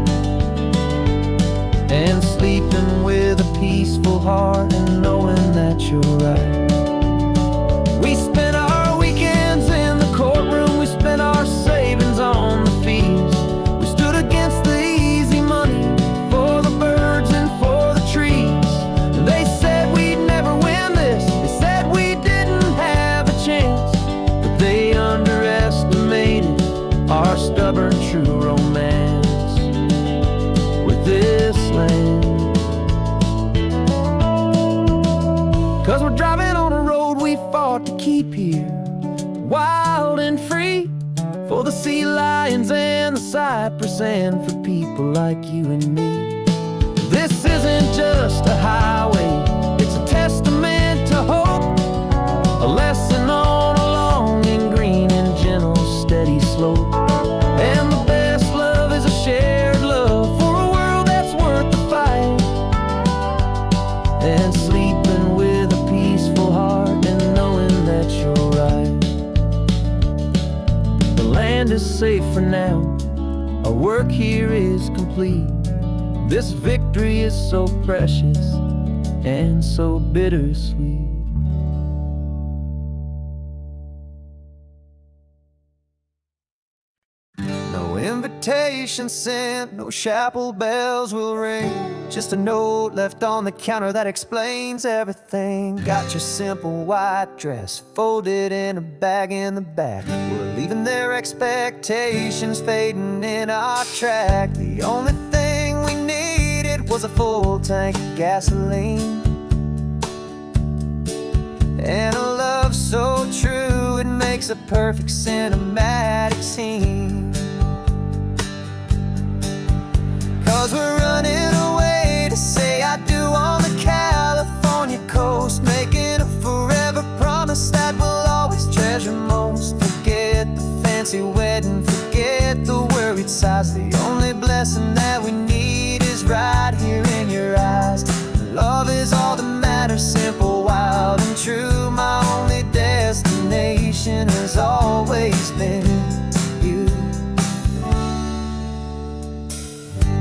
And sleeping with a peaceful heart and knowing that you're right. We spent our weekends in the courtroom, we spent our savings on the fees. We stood against the easy money for the birds and for the trees. And they said we'd never win this, they said we didn't have a chance. But they underestimated our stubborn true romance with this land. 'Cause we're driving on a road we fought to keep here, wild and free, for the sea lions and the cypress and for people like you and me. This isn't just a highway, it's a testament to hope, a lesson on a long and green and gentle steady slope. And the best love is a shared love for a world that's worth the fight. And sleeping with a peaceful heart and knowing that you're right. The land is safe for now, our work here is complete. This victory is so precious and so bittersweet. No invitation sent, no chapel bells will ring, just a note left on the counter that explains everything. Got your simple white dress folded in a bag in the back. We're leaving their expectations fading in our track. The only thing we needed was a full tank of gasoline, and a love so true it makes a perfect cinematic scene. 'Cause we're running away to say I do on the California coast, making a forever promise that we'll always treasure most. Forget the fancy wedding, forget the worried sighs. The only blessing that we need is right here in your eyes. Love is all that matters, simple, wild and true. My only destination has always been you.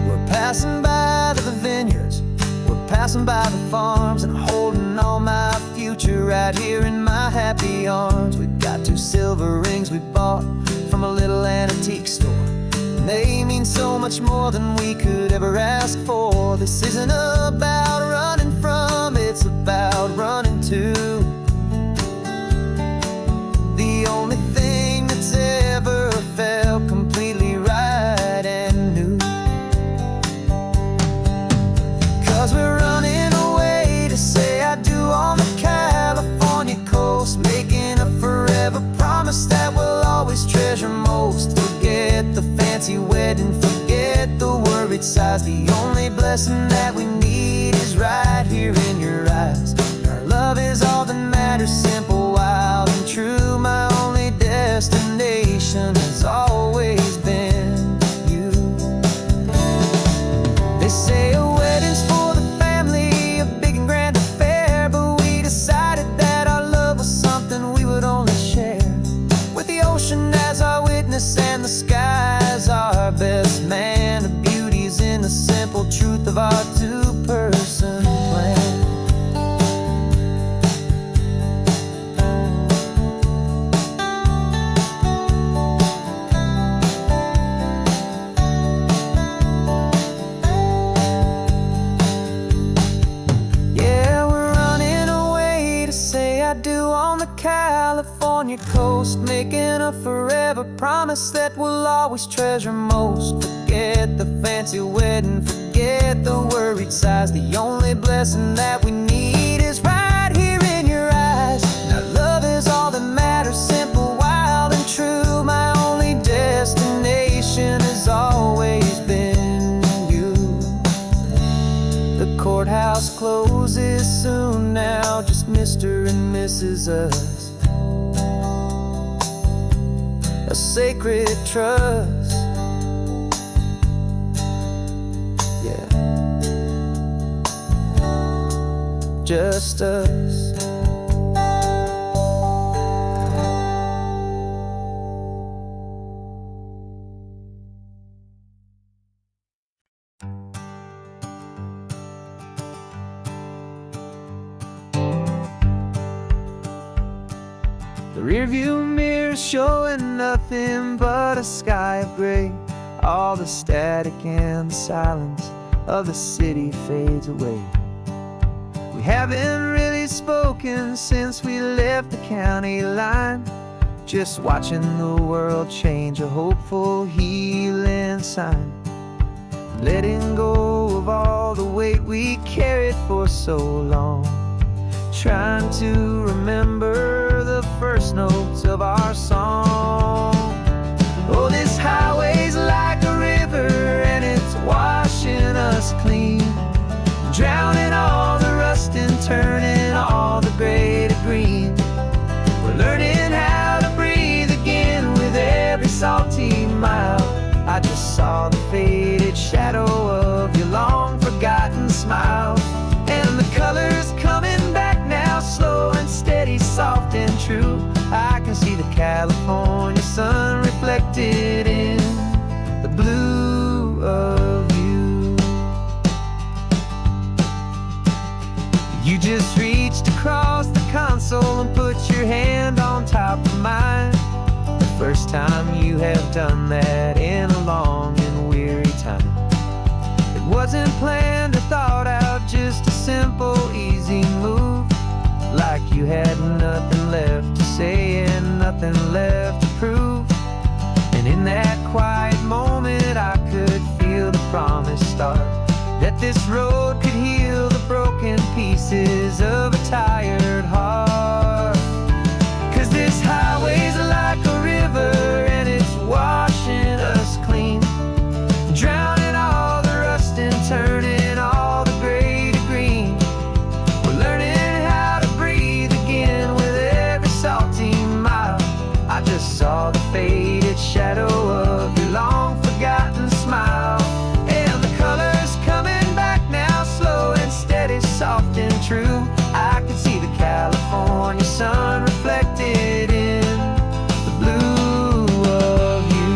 We're passing by the vineyards, we're passing by the farms, and holding on my future right here in my happy arms. We've got 2 silver rings we bought from a little antique store, and they mean so much more than we could ever ask for. This isn't about running from, it's about running to the only thing that's ever felt completely right and new. 'Cause we're running away to say I do on the California coast, making a forever promise that we'll always treasure most. Forget the fancy wedding, forget the worried sighs. The only blessing that we need is right here in your eyes. Our love is all that matters, simple, wild and true. My only destination has always been you. They say a wedding's for the family, a big and grand affair, but we decided that our love was something we would only share with the ocean as our witness and the sky as our best man. The beauty's in the simple truth of our 2-person plan. California coast, making a forever promise that we'll always treasure most. Forget the fancy wedding, forget the worried sighs. The only blessing that we need is right here in your eyes. Now love is all that matters, simple, wild and true. My only destination has always been you. The courthouse closes soon now, just Mr. and Mrs. Us. A sacred trust, yeah, just us. The rearview mirror showing nothing but a sky of gray. All the static and the silence of the city fades away. We haven't really spoken since we left the county line, just watching the world change, a hopeful healing sign. Letting go of all the weight we carried for so long, trying to remember the first notes of our song. Oh, this highway's like a river and it's washing us clean, drowning all the rust and turning all the gray to green. We're learning how to breathe again with every salty mile. I just saw the faded shadow of your long forgotten smile, and the colors coming back now, slow and steady, soft and true. I can see the California sun reflected in the blue of you. You just reached across the console and put your hand on top of mine. The first time you have done that in a long and weary time. It wasn't planned or thought out, just a simple, easy move. Like you had nothing left to say and nothing left to prove. And in that quiet moment I could feel the promise start, that this road could heal the broken pieces of a tired heart. 'Cause this highway's like a river and it's washing us clean, drowning all the rust and turning all the gray to green. We're learning how to breathe again with every salty mile. I just saw the faded shadow of your long forgotten smile, and the colors coming back now, slow and steady, soft and true. I can see the California sun reflected in the blue of you.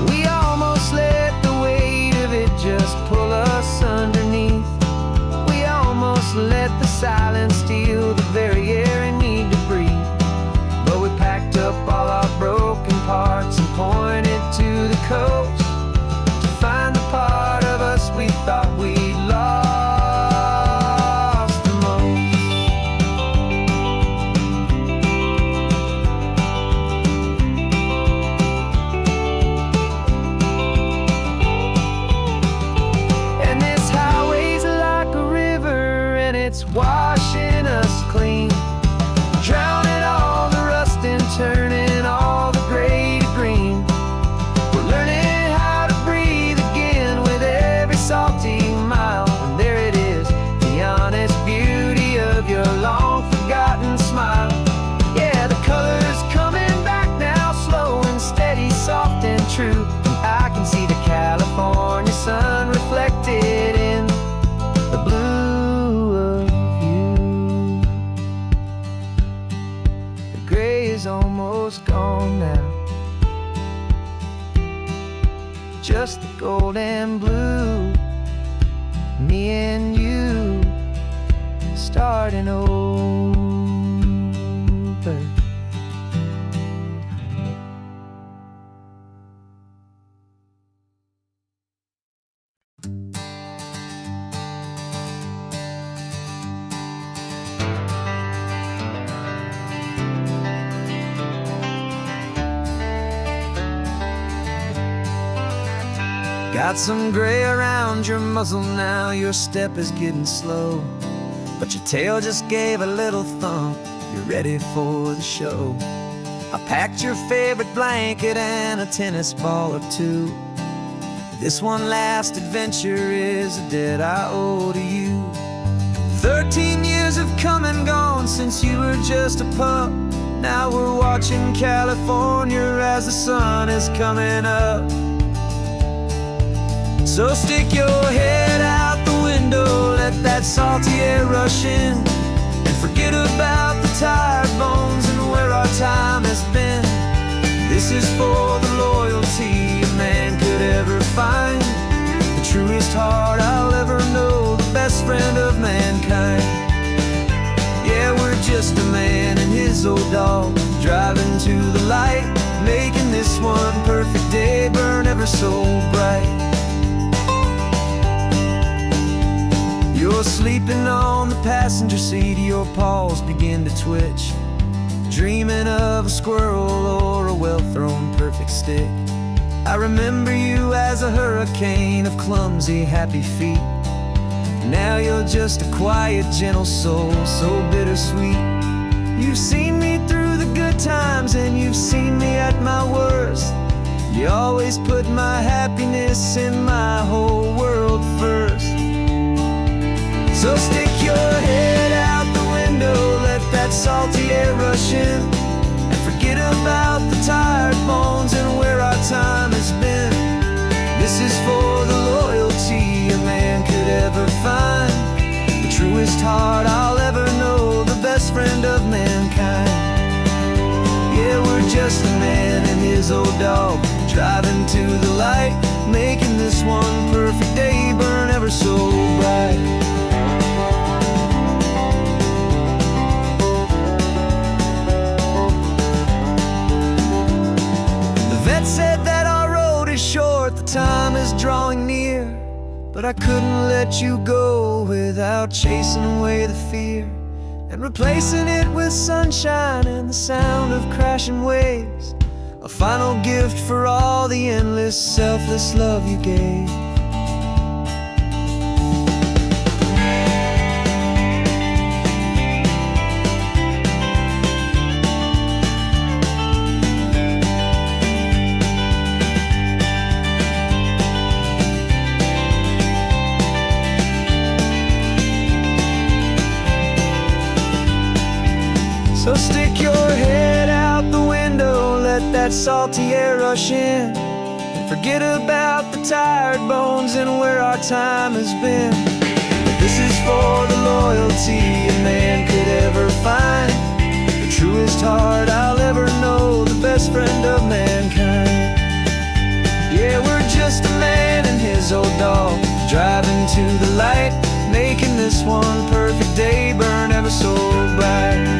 We almost let the weight of it just pull us underneath. We almost let the silence steal the very air I need to breathe. But we packed up all our broken parts and pointed to the coast to find the part of us we thought we'd lost the most. And this highway's like a river and it's washing us clean, drowning all the rust and turning all the gray to green. We're learning how to breathe again with every salty mile. And there it is, the honest beauty of your long forgotten smile. Yeah, the colors coming back now, slow and steady, soft and true. I can see the California sun reflected in the blue of you. The gray is almost gone now, just the gold and blue. Me and you starting over. Got some gray around your muzzle now, your step is getting slow, but your tail just gave a little thump, you're ready for the show. I packed your favorite blanket and a tennis ball or two. This one last adventure is a debt I owe to you. 13 years have come and gone since you were just a pup. Now we're watching California as the sun is coming up. So stick your head out the window, let that salty air rush in, and forget about the tired bones and where our time has been. This is for the loyalty a man could ever find, the truest heart I'll ever know, the best friend of mankind. just a man and his old dog, driving to the light, making this one perfect day burn ever so bright. You're sleeping on the passenger seat, your paws begin to twitch, dreaming of a squirrel or a well-thrown perfect stick. I remember you as a hurricane of clumsy, happy feet. Now you're just a quiet, gentle soul, so bittersweet. You've seen me through the good times and you've seen me at my worst. You always put my happiness in my whole world first. So stick your head out the window, let that salty air rush in, and forget about the tired bones and where our time has been. This is for the loyalty a man could ever find, the truest heart I'll ever know, the best friend of mankind. Yeah, we're just a man and his old dog, driving to the light, making this one perfect day burn ever so bright. Said that our road is short, the time is drawing near, but I couldn't let you go without chasing away the fear and replacing it with sunshine and the sound of crashing waves, a final gift for all the endless, selfless love you gave. So stick your head out the window, let that salty air rush in, and forget about the tired bones and where our time has been. This is for the loyalty a man could ever find, the truest heart I'll ever know, the best friend of mankind. Yeah, we're just a man and his old dog, driving to the light, making this one perfect day burn ever so bright.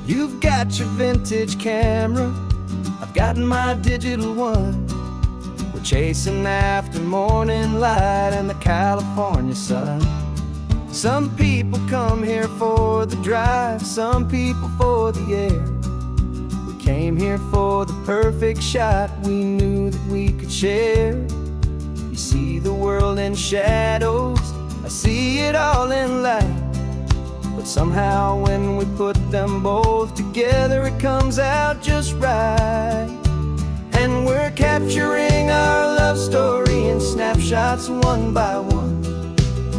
You've got your vintage camera, I've got my digital one. We're chasing after morning light and the California sun. Some people come here for the drive, some people for the air. We came here for the perfect shot we knew that we could share. You see the world in shadows, I see it all in light. But somehow when we put them both together, it comes out just right. And we're capturing our love story in snapshots one by one,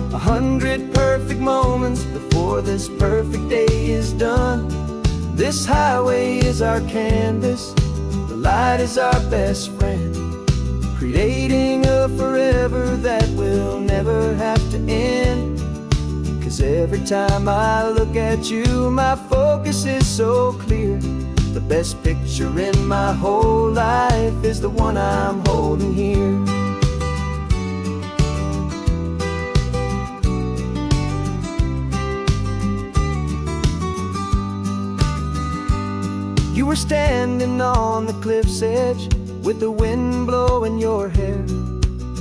100 perfect moments before this perfect day is done. This highway is our canvas, the light is our best friend, creating a forever that will never have to end. 'Cause every time I look at you, my focus is so clear. The best picture in my whole life is the one I'm holding here. You were standing on the cliff's edge with the wind blowing your hair,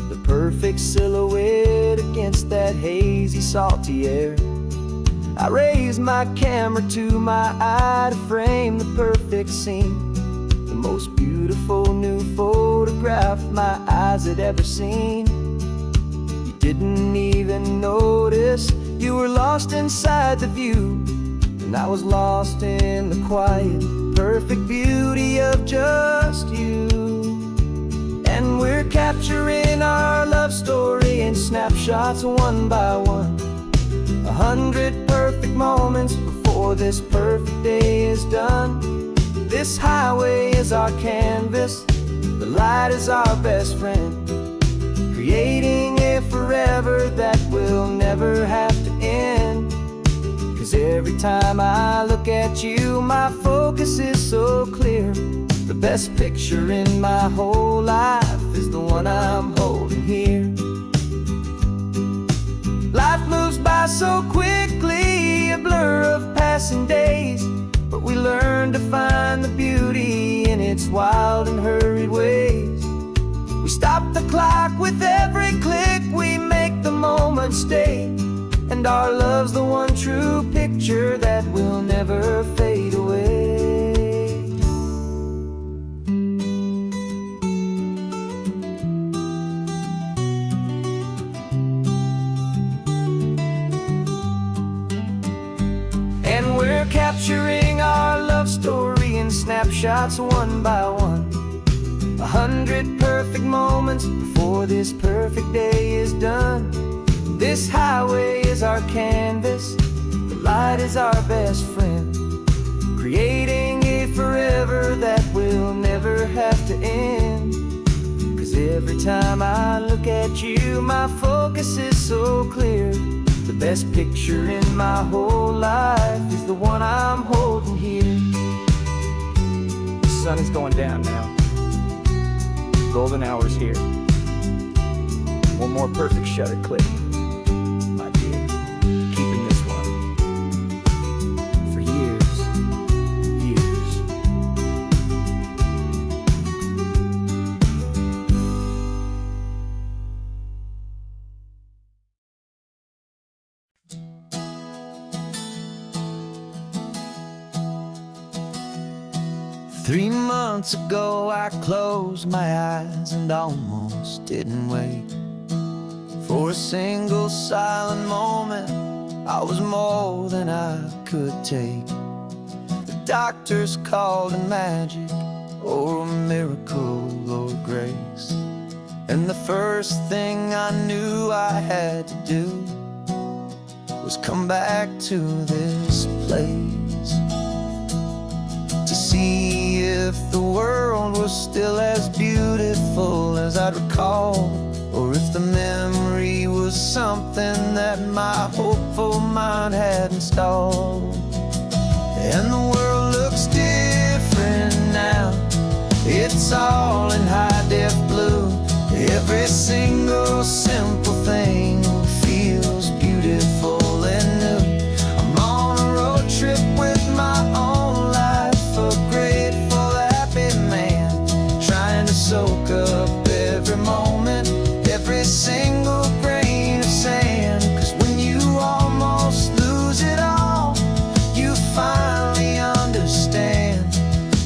the perfect silhouette against that hazy, salty air. I raised my camera to my eye to frame the perfect scene, the most beautiful new photograph my eyes had ever seen. You didn't even notice, you were lost inside the view, and I was lost in the quiet, perfect beauty of just you. And we're capturing our love story in snapshots one by one, 100 perfect moments before before this perfect day is done. This highway is our canvas, the light is our best friend, creating a forever that will never have to end. 'Cause every time I look at you, my focus is so clear. The best picture in my whole life is the one I'm holding here. Life moves by so quickly, a blur of passing days, but we learn to find the beauty in its wild and hurried ways. We stop the clock with every click, we make the moment stay, and our love's the one true picture that will never fade away. And we're capturing our love story in snapshots one by one. 100 perfect moments before this perfect day is done. This highway is our canvas, the light is our best friend, creating a forever that will never have to end. 'Cause every time I look at you, my focus is so clear. The best picture in my whole life is the one I'm holding here. The sun is going down now. Golden hour's here. One more perfect shutter click, my dear. Keeping this one for years, years. Three months ago I closed my eyes and almost didn't wait for a single silent moment. I was more than I could take. The doctors called it magic, or a miracle, or grace. And the first thing I knew I had to do was come back to this place, to see if the world was still as beautiful as I'd recall, or if the memory was something that my hopeful mind had installed. And the world looks different now, it's all in high-def blue. Every single simple thing feels beautiful and new. I'm on a road trip with my own life, a grateful, happy man, trying to soak up every moment, every single grain of sand. 'Cause when you almost lose it all, you finally understand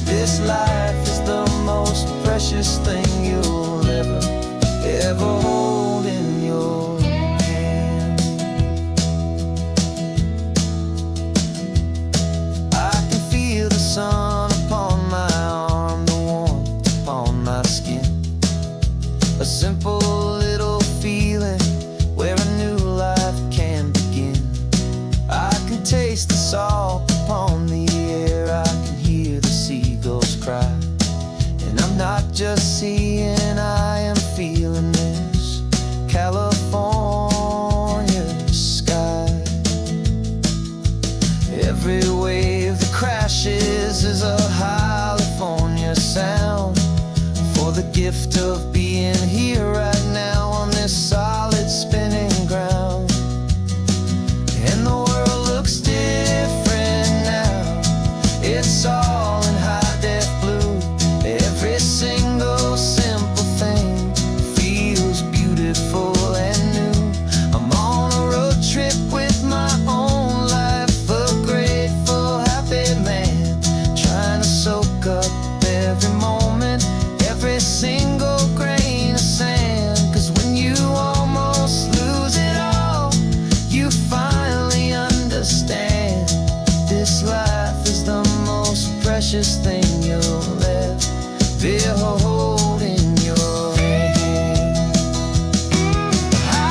this life is the most precious thing you'll ever hold in your hand. I can feel the sun upon my arm, the warmth upon my skin, a simple little feeling where a new life can begin. I can taste the salt upon the air, I can hear the seagulls cry, and I'm not just seeing, I am feeling this California sky. Every wave that crashes is a California sound, for the gift of being here right now on this solid spinning ground. And the world looks different now, it's all in high-def blue. Every single simple thing feels beautiful and new. I'm on a road trip with my own life, a grateful, happy man, trying to soak up every moment, every single grain of sand. 'Cause when you almost lose it all, you finally understand this life is the most precious thing you'll ever hold in your hand.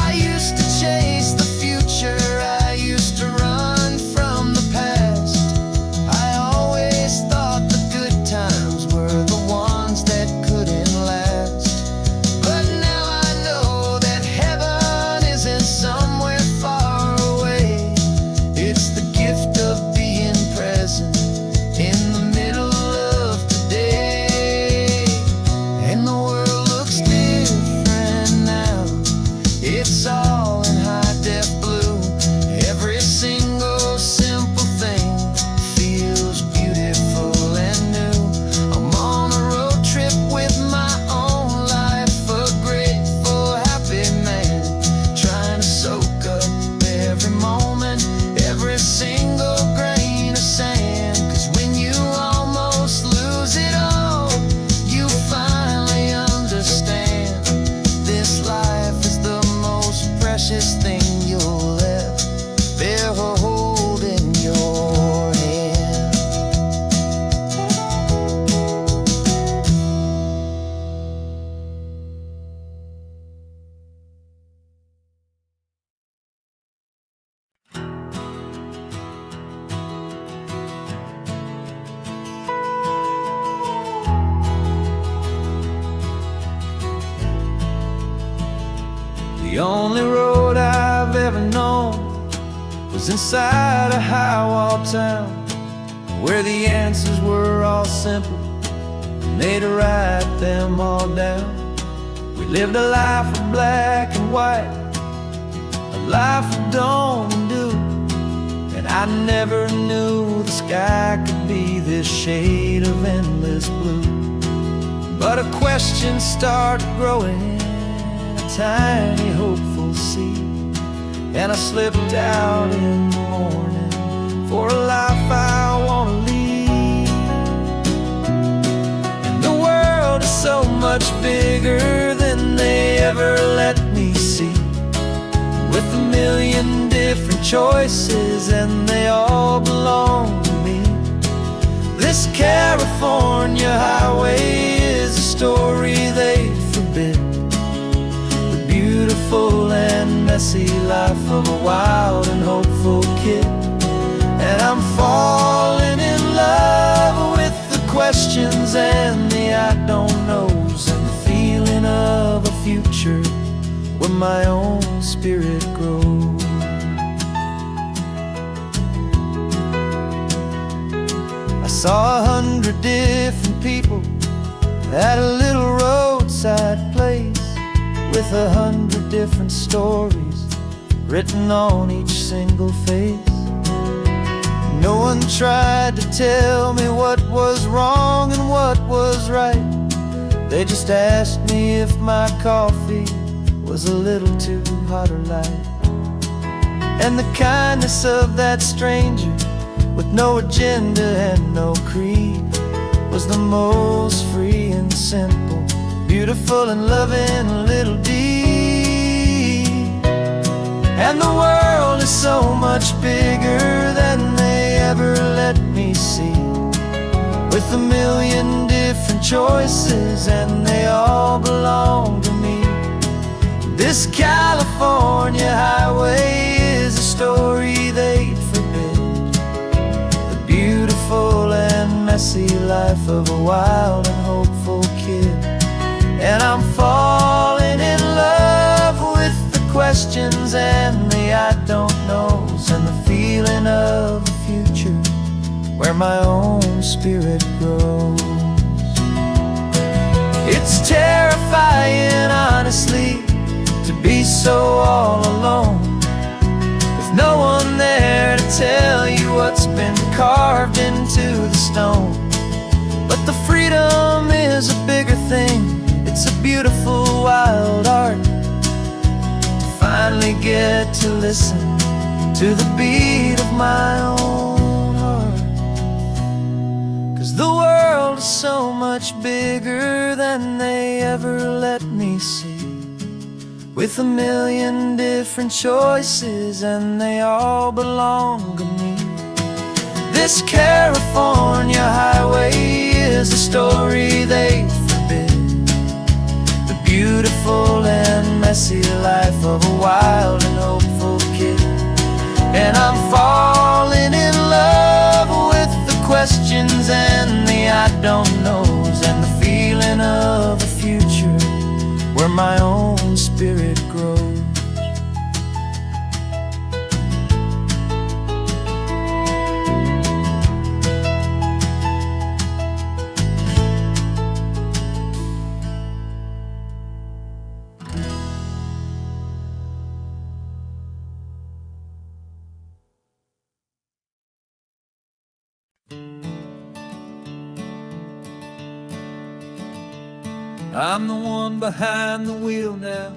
I used to chase the future, I used to run from the past, The only road I've ever known was inside a high-wall town, where the answers were all simple, and they'd write them all down. We lived a life of black and white, a life of dawn and dew, and I never knew the sky could be this shade of endless blue. But a question started growing, a tiny hopeful seed, and I slipped out in the morning for a life I want to lead. And the world is so much bigger than they ever let me see, with a million different choices and they all belong to me. This California highway is a story they forbid, the beautiful and messy life of a wild and hopeful kid. And I'm falling in love with the questions and the I don't knows, and the feeling of a future where my own spirit grows. I saw 100 different people at a little roadside place, with 100 different stories written on each single face. No one tried to tell me what was wrong and what was right. They just asked me if my coffee was a little too hot or light. And the kindness of that stranger, with no agenda and no creed, was the most free and simple, beautiful and loving little deed. And the world is so much bigger than they ever let me see, with a million different choices and they all belong to me. This California highway is a story they forbid, the beautiful and messy life of a wild and hopeful kid. And I'm falling in love with the questions and the I don't knows, and the feeling of a future where my own spirit grows. It's terrifying, honestly, to be so all alone, with no one there to tell you what's been carved into the stone. But the freedom is a bigger thing, it's a beautiful wild art, to finally get to listen to the beat of my own heart. 'Cause the world is so much bigger than they ever let me see, with a million different choices and they all belong to me. This California highway is a story they forbid, the beautiful and messy life of a wild and hopeful kid. And I'm falling in love with the questions and the I don't knows, and the feeling of a future where my own spirit grows. I'm the one behind the wheel now,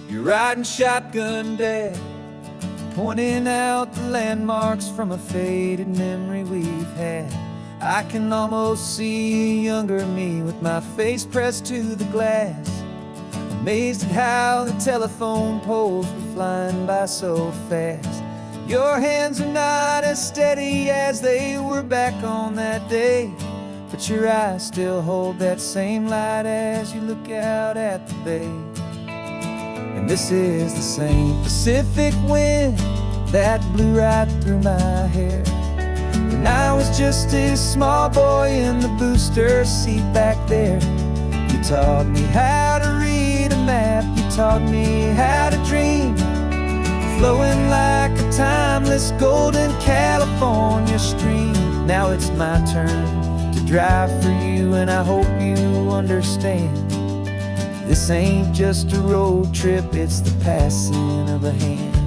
you're riding shotgun, Dad, pointing out the landmarks from a faded memory we've had. I can almost see a younger me with my face pressed to the glass, amazed at how the telephone poles were flying by so fast. Your hands are not as steady as they were back on that day, but your eyes still hold that same light as you look out at the bay. And this is the same Pacific wind that blew right through my hair when I was just a small boy in the booster seat back there. You taught me how to read a map, you taught me how to dream, flowing like a timeless golden California stream. Now it's my turn to drive for you, and I hope you understand. This ain't just a road trip, it's the passing of a hand.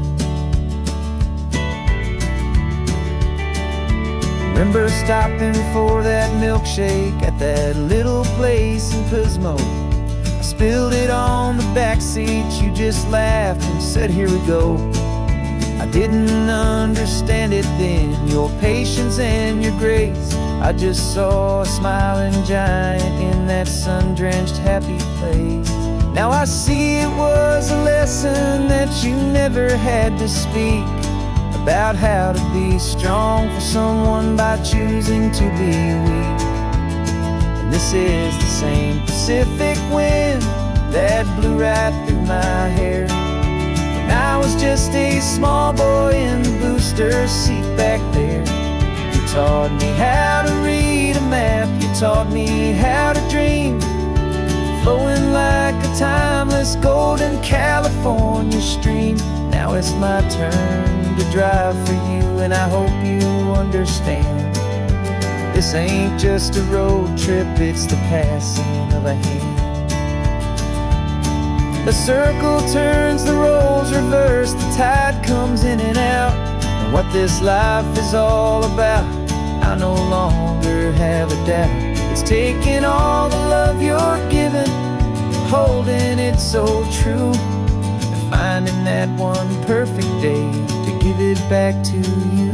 Remember stopping for that milkshake at that little place in Pismo. I spilled it on the back seat, you just laughed and said, here we go. I didn't understand it then, your patience and your grace. I just saw a smiling giant in that sun-drenched happy place. Now I see it was a lesson that you never had to speak, about how to be strong for someone by choosing to be weak. And this is the same Pacific wind that blew right through my hair when I was just a small boy in the booster seat back there. You taught me how to read a map, you taught me how to dream, flowing like a timeless golden California stream. Now it's my turn to drive for you, and I hope you understand. This ain't just a road trip, it's the passing of a hand. The circle turns, the roles reverse, the tide comes in and out. And what this life is all about, I no longer have a doubt. It's taking all the love you're giving, holding it so true, and finding that one perfect day to give it back to you.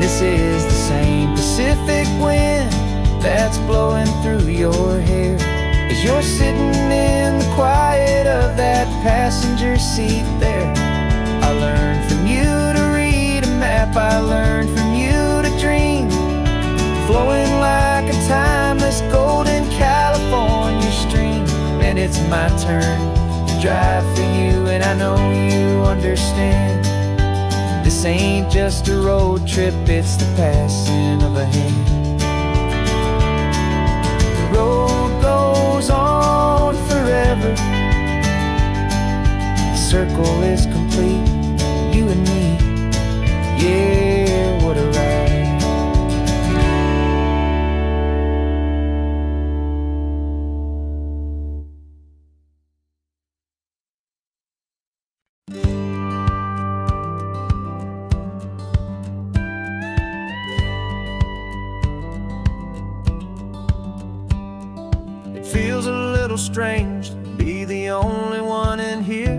This is the same Pacific wind that's blowing through your hair as you're sitting in the quiet of that passenger seat there. I learned from you to read a map, I learned from you to dream, flowing like a timeless golden California stream. And it's my turn to drive for you, and I know you understand. This ain't just a road trip, it's the passing of a hand. The road goes on forever, the circle is complete, you and me, yeah, what a ride. Feels a little strange to be the only one in here.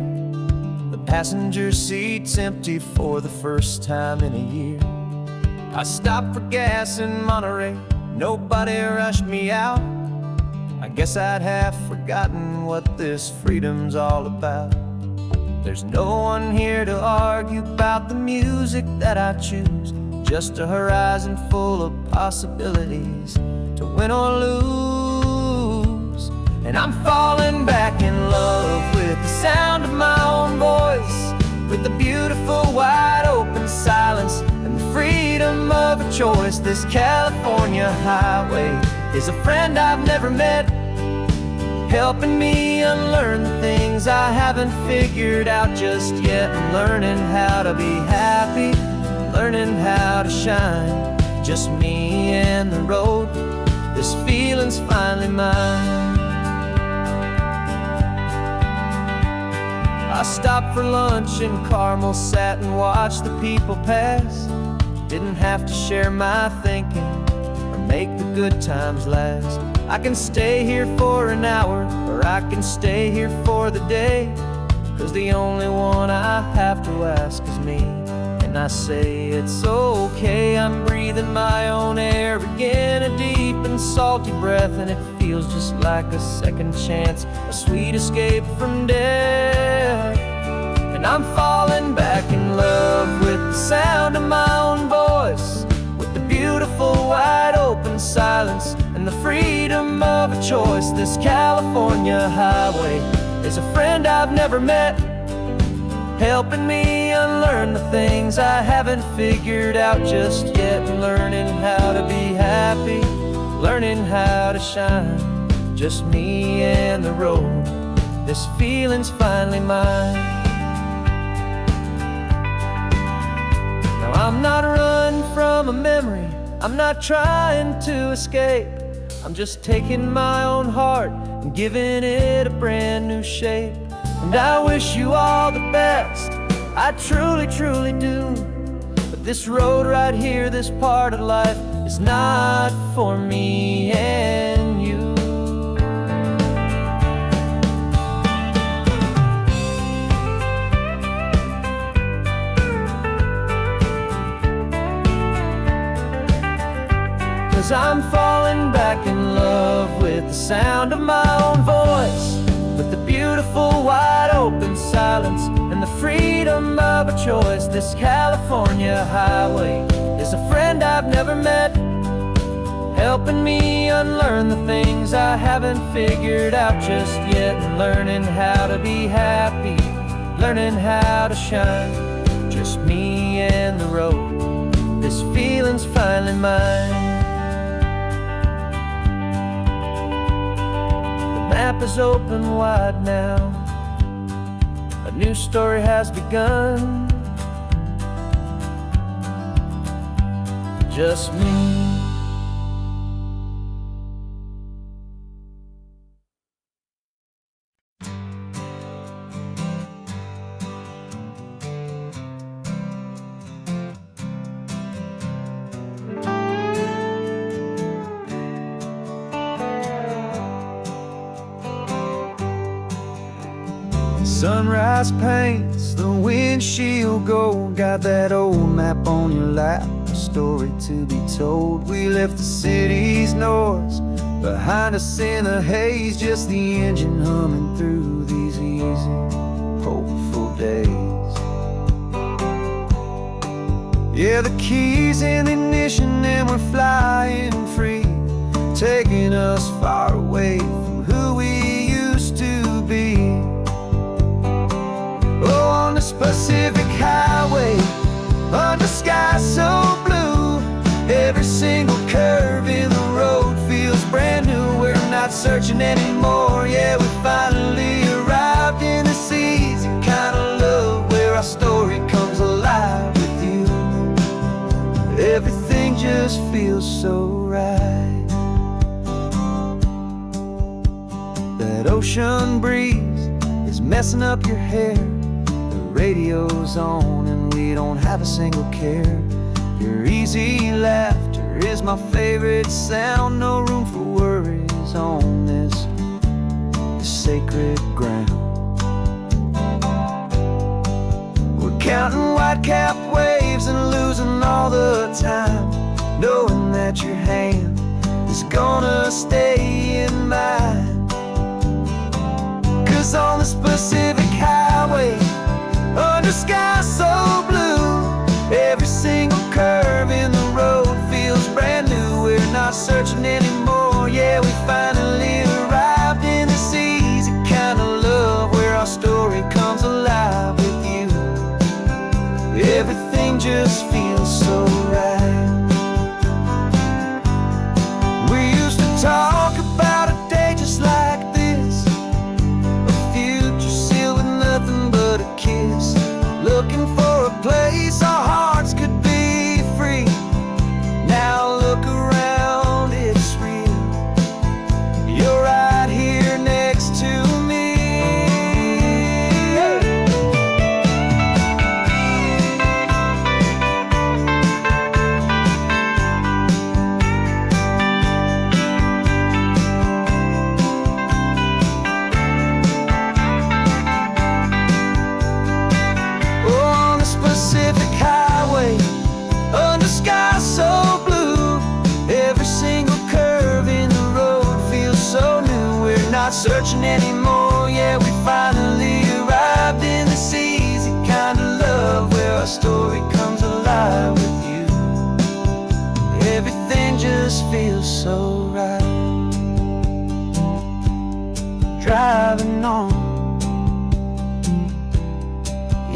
The passenger seat's empty for the first time in a year. I stopped for gas in Monterey, nobody rushed me out. I guess I'd have forgotten what this freedom's all about. There's no one here to argue about the music that I choose, just a horizon full of possibilities to win or lose. And I'm falling back in love with the sound of my own voice, with the beautiful wide open silence and the freedom of a choice. This California highway is a friend I've never met, helping me unlearn the things I haven't figured out just yet. I'm learning how to be happy, learning how to shine, just me and the road. This feeling's finally mine. I stopped for lunch in Carmel, sat and watched the people pass. Didn't have to share my thinking or make the good times last. I can stay here for an hour, or I can stay here for the day, 'cause the only one I have to ask is me. And I say it's okay, I'm breathing my own air again, a deep and salty breath, and it feels just like a second chance, a sweet escape from death. And I'm falling back in love with the sound of my own voice, of a choice. This California highway is a friend I've never met, helping me unlearn the things I haven't figured out just yet. Learning how to be happy, learning how to shine, just me and the road. This feeling's finally mine. Now I'm not running from a memory, I'm not trying to escape. I'm just taking my own heart and giving it a brand new shape. And I wish you all the best, I truly, truly do. But this road right here, this part of life, is not for me and you. Cause I'm falling back in love with the sound of my own voice, with the beautiful wide open silence and the freedom of a choice. This California highway is a friend I've never met, helping me unlearn the things I haven't figured out just yet. Learning how to be happy, learning how to shine, just me and the road. This feeling's finally mine. The map is open wide now, a new story has begun, just me. Sunrise paints the windshield gold, got that old map on your lap, a story to be told. We left the city's noise behind us in the haze, just the engine humming through these easy, hopeful days. Yeah, the keys in the ignition and we're flying free, taking us far away from who we used to be. Oh, on this Pacific highway, under sky so blue, every single curve in the road feels brand new. We're not searching anymore, yeah, we finally arrived in this easy kind of love, where our story comes alive with you. Everything just feels so right. That ocean breeze is messing up your hair, radio's on and we don't have a single care. Your easy laughter is my favorite sound, no room for worries on this sacred ground. We're counting white-capped waves and losing all the time, knowing that your hand is gonna stay in mine. Cause on this Pacific highway, under sky so blue, every single curve in the road feels brand new. We're not searching anymore, yeah, we finally arrived in this easy kind of love, where our story comes alive with you. Everything just feels so right. We used to talk about a day just like this, a future sealed with nothing but a kiss, looking for a place our hearts could be free. Now look around, it's real, you're right here next to me.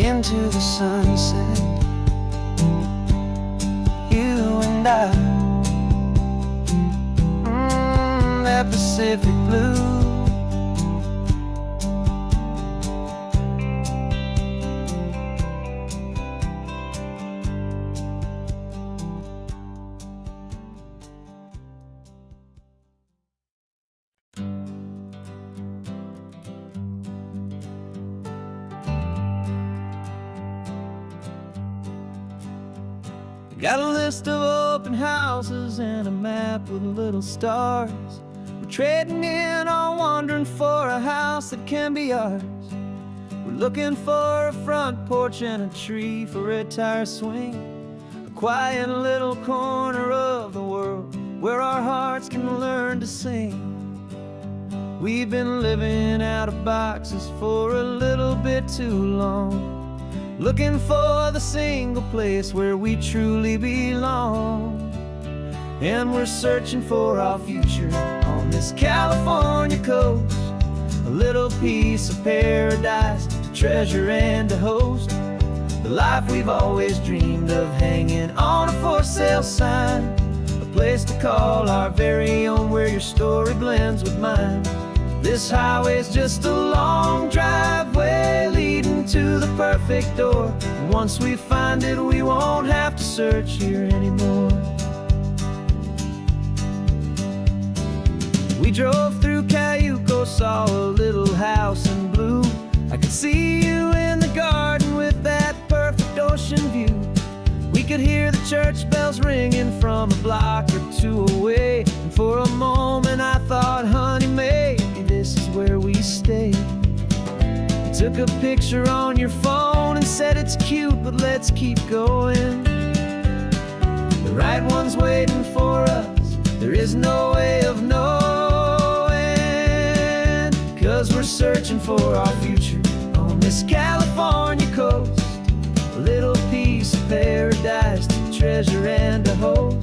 into the sunset. You and I, that Pacific blue. Got a list of open houses and a map with little stars. We're trading in or wandering for a house that can be ours. We're looking for a front porch and a tree for a tire swing, a quiet little corner of the world where our hearts can learn to sing. We've been living out of boxes for a little bit too long, looking for the single place where we truly belong. And we're searching for our future on this California coast, a little piece of paradise to treasure and to host, the life we've always dreamed of hanging on a for sale sign, a place to call our very own where your story blends with mine. This highway's just a long driveway leading to the perfect door. And once we find it, we won't have to search here anymore. We drove through Cayuco, saw a little house in blue. I could see you in the garden with that perfect ocean view. We could hear the church bells ringing from a block or two away. And for a moment I thought, honey, maybe this is where we stay. You took a picture on your phone and said it's cute, but let's keep going. The right one's waiting for us, there is no way of knowing, 'cause we're searching for our future on this California coast, a little piece of paradise to treasure and to host,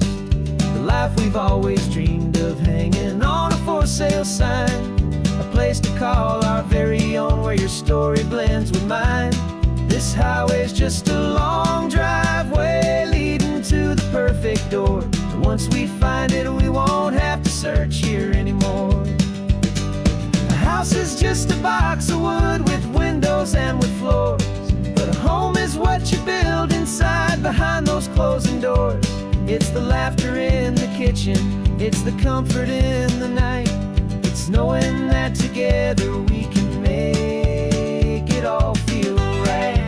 the life we've always dreamed of hanging on a for sale sign, a place to call our very own where your story blends with mine. This highway's just a long driveway leading to the perfect door. And once we find it, we won't have to search here anymore. A house is just a box of wood with windows and with floors, but a home is what you build inside behind those closing doors. It's the laughter in the kitchen, it's the comfort in the night, it's knowing that together we can make it all feel right.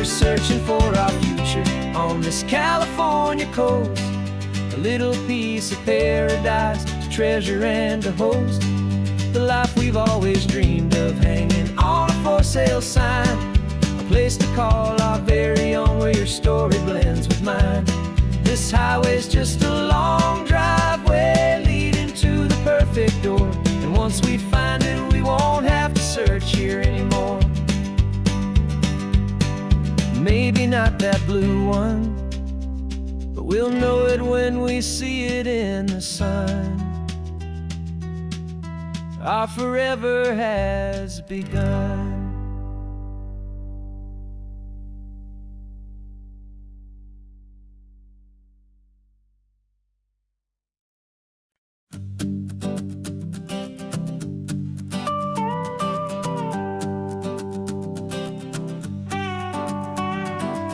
Searching for our future on this California coast, a little piece of paradise to treasure and to host, the life we've always dreamed of hanging on a for sale sign, a place to call our very own where your story blends with mine. This highway's just a long driveway leading to the perfect door, and once we find it, we won't have to search here anymore. Maybe not that blue one, but we'll know it when we see it in the sun. Our forever has begun.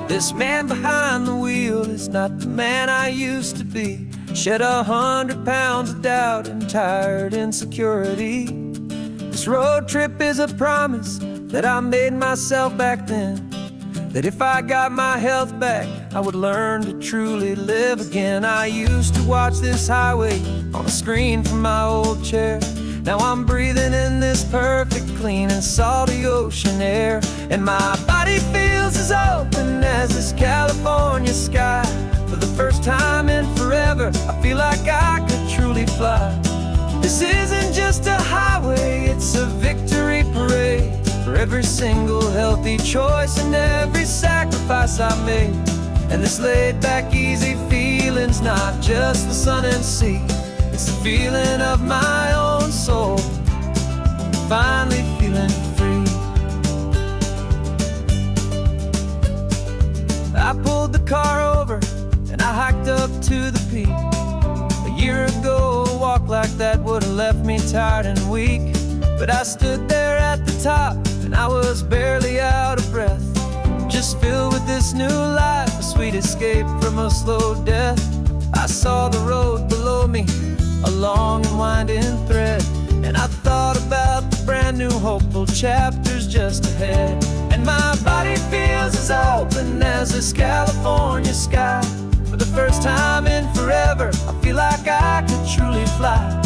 This man behind the wheel is not the man I used to be. Shed 100 pounds of doubt and tired insecurity. This road trip is a promise that I made myself back then, that if I got my health back, I would learn to truly live again. I used to watch this highway on a screen from my old chair. Now I'm breathing in this perfect, clean and salty ocean air, and my body feels as open as this California sky. feel like I could truly fly. This isn't just a highway, it's a victory parade for every single healthy choice and every sacrifice I made. And this laid back easy feeling's not just the sun and sea, it's the feeling of my own soul, finally feeling free. I pulled the car over and I hiked up to the peak. A year ago, a walk like that would have left me tired and weak. But I stood there at the top and I was barely out of breath, just filled with this new life, a sweet escape from a slow death. I saw the road below me, a long and winding thread, and I thought about the brand new hopeful chapters just ahead. And my body feels as open as this California sky. For the first time in forever, I feel like I could truly fly.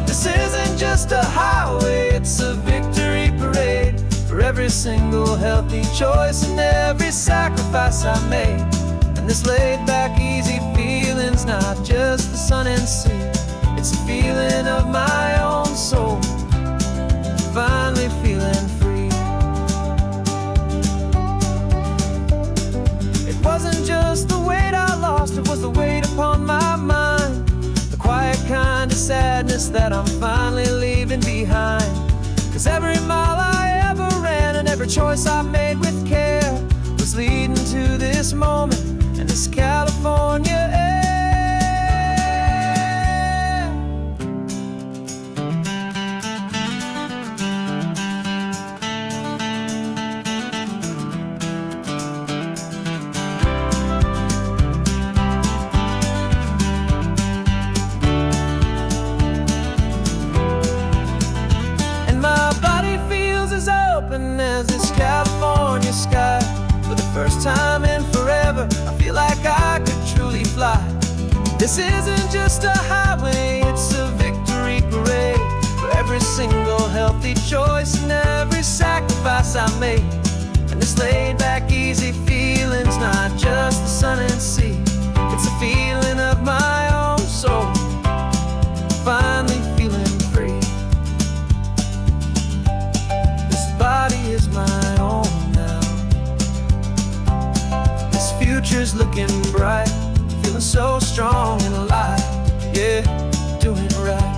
This isn't just a highway, it's a victory parade for every single healthy choice and every sacrifice I made. And this laid back easy feeling's not just the sun and sea, it's a feeling of my own soul, finally feeling free. It wasn't just the weight I lost, it was the weight upon my mind, the quiet kind of sadness that I'm finally leaving behind. 'Cause every mile I ever ran and every choice I made with care was leading to this moment and this California air. As this California sky, for the first time in forever, I feel like I could truly fly. This isn't just a highway, it's a victory parade for every single healthy choice and every sacrifice I made. And this laid back easy feeling's not just the sun and sea, it's a feeling of my own soul, finally feeling free. Body is my own now. This future's looking bright, feeling so strong and alive. Yeah, doing it right.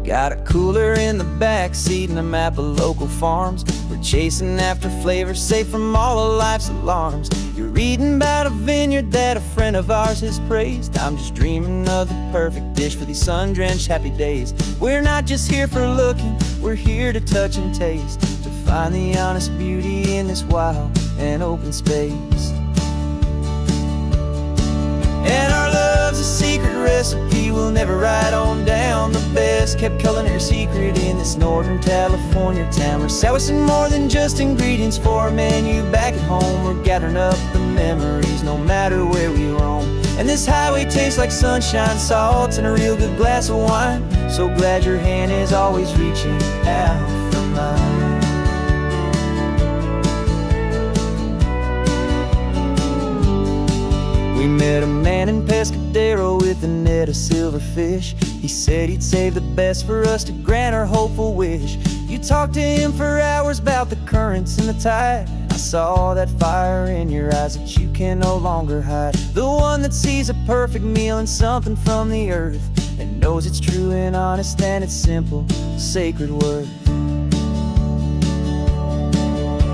Got a cooler in the back seat and a map of local farms. We're chasing after flavors safe from all of life's alarms. You're reading about a vineyard that a friend of ours has praised. I'm just dreaming of the perfect dish for these sun-drenched happy days. We're not just here for looking, we're here to touch and taste, to find the honest beauty in this wild and open space. And our love's a secret recipe we'll never write on down. The best kept culinary secret in this Northern California town. We're selling more than just ingredients for a menu back at home. We're gathering up the memories no matter where we roam. And this highway tastes like sunshine, salt, and a real good glass of wine. So glad your hand is always reaching out for mine. We met a man in Pescadero with a net of silverfish. He said he'd save the best for us to grant our hopeful wish. You talked to him for hours about the currents and the tide. I saw that fire in your eyes that you can no longer hide. The one that sees a perfect meal in something from the earth and knows it's true and honest and it's simple, sacred worth.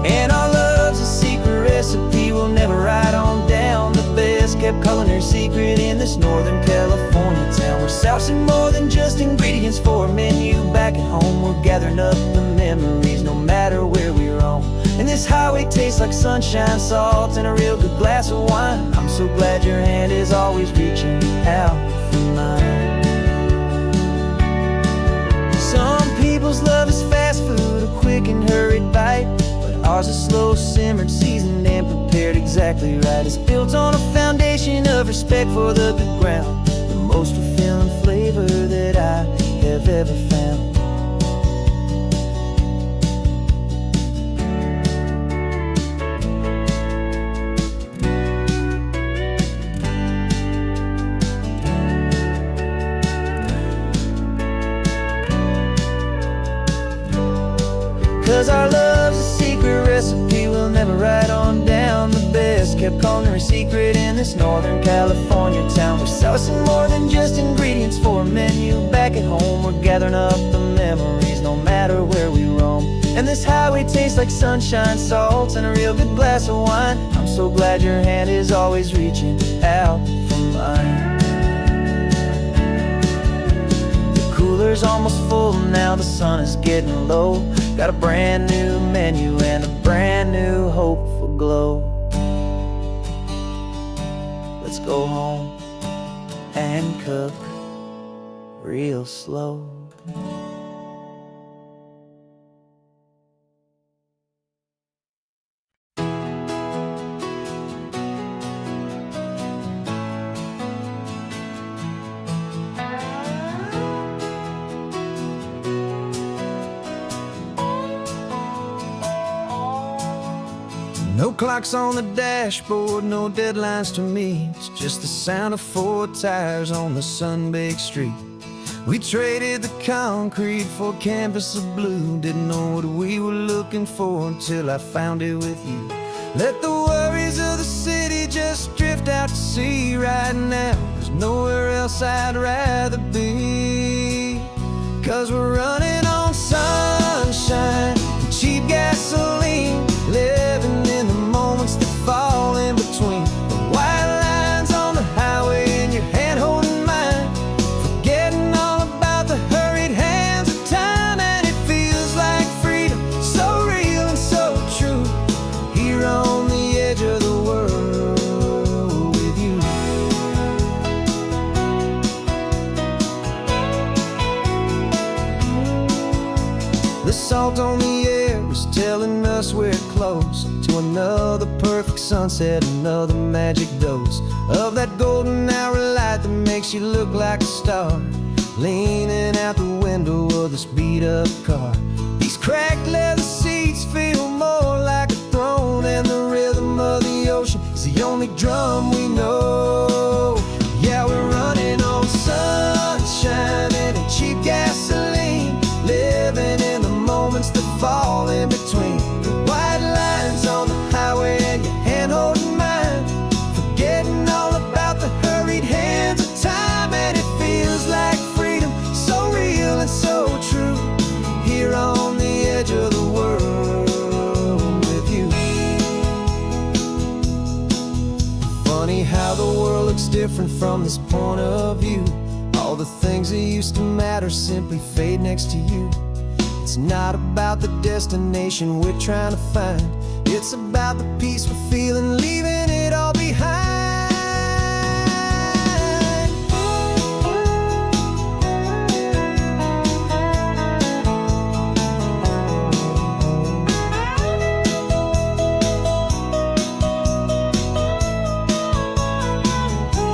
And our love's a secret recipe we'll never write on down. The best kept culinary secret in this Northern California town. We're sourcing more than just ingredients for a menu back at home. We're gathering up the memories no matter where we roam. And this highway tastes like sunshine, salt, and a real good glass of wine. I'm so glad your hand is always reaching out for mine. Some people's simmered, seasoned, and prepared exactly right. It's built on a foundation of respect for the good ground, the most fulfilling flavor that I have ever found. 'Cause our love's a secret recipe we'll never write on down. The best kept culinary secret in this Northern California town. We're sourcing more than just ingredients for a menu. Back at home we're gathering up the memories, no matter where we roam. And this highway tastes like sunshine, salts, and a real good glass of wine. I'm so glad your hand is always reaching out for mine. The cooler's almost full now, the sun is getting low. Got a brand new menu and a brand new hopeful glow. Let's go home and cook real slow. No clocks on the dashboard, no deadlines to meet. It's just the sound of 4 tires on the sun-baked street. We traded the concrete for a canvas of blue. Didn't know what we were looking for until I found it with you. Let the worries of the city just drift out to sea right now. There's nowhere else I'd rather be. 'Cause we're running on sunshine and cheap gasoline, living in the moments that fall in between. The white lines on the highway and your hand holding mine, forgetting all about the hurried hands of time. And it feels like freedom, so real and so true, here on the edge of the world with you. The salt on the air is telling us we're close to another perfect sunset, another magic dose of that golden hour light that makes you look like a star, leaning out the window of this beat-up car. These cracked leather seats feel more like a throne, and the rhythm of the ocean is the only drum we know. Yeah, we're running on sunshine and cheap gasoline, living in the moments that fall in between. The white lines on the highway and your hand holding mine, forgetting all about the hurried hands of time. And it feels like freedom, so real and so true, here on the edge of the world with you. Funny how the world looks different from this point of view. All the things that used to matter simply fade next to you. It's not about the destination we're trying to find, it's about the peace we're feeling, leaving it all behind.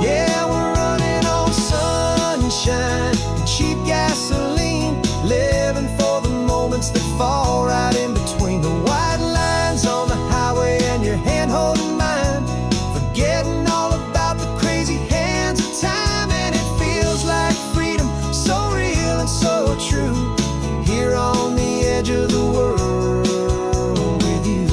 Yeah, we're running on sunshine and cheap gasoline, living for the moments that fall right in between. The white lines on the highway and your hand holding mine, forgetting all about the crazy hands of time. And it feels like freedom, so real and so true, here on the edge of the world with you.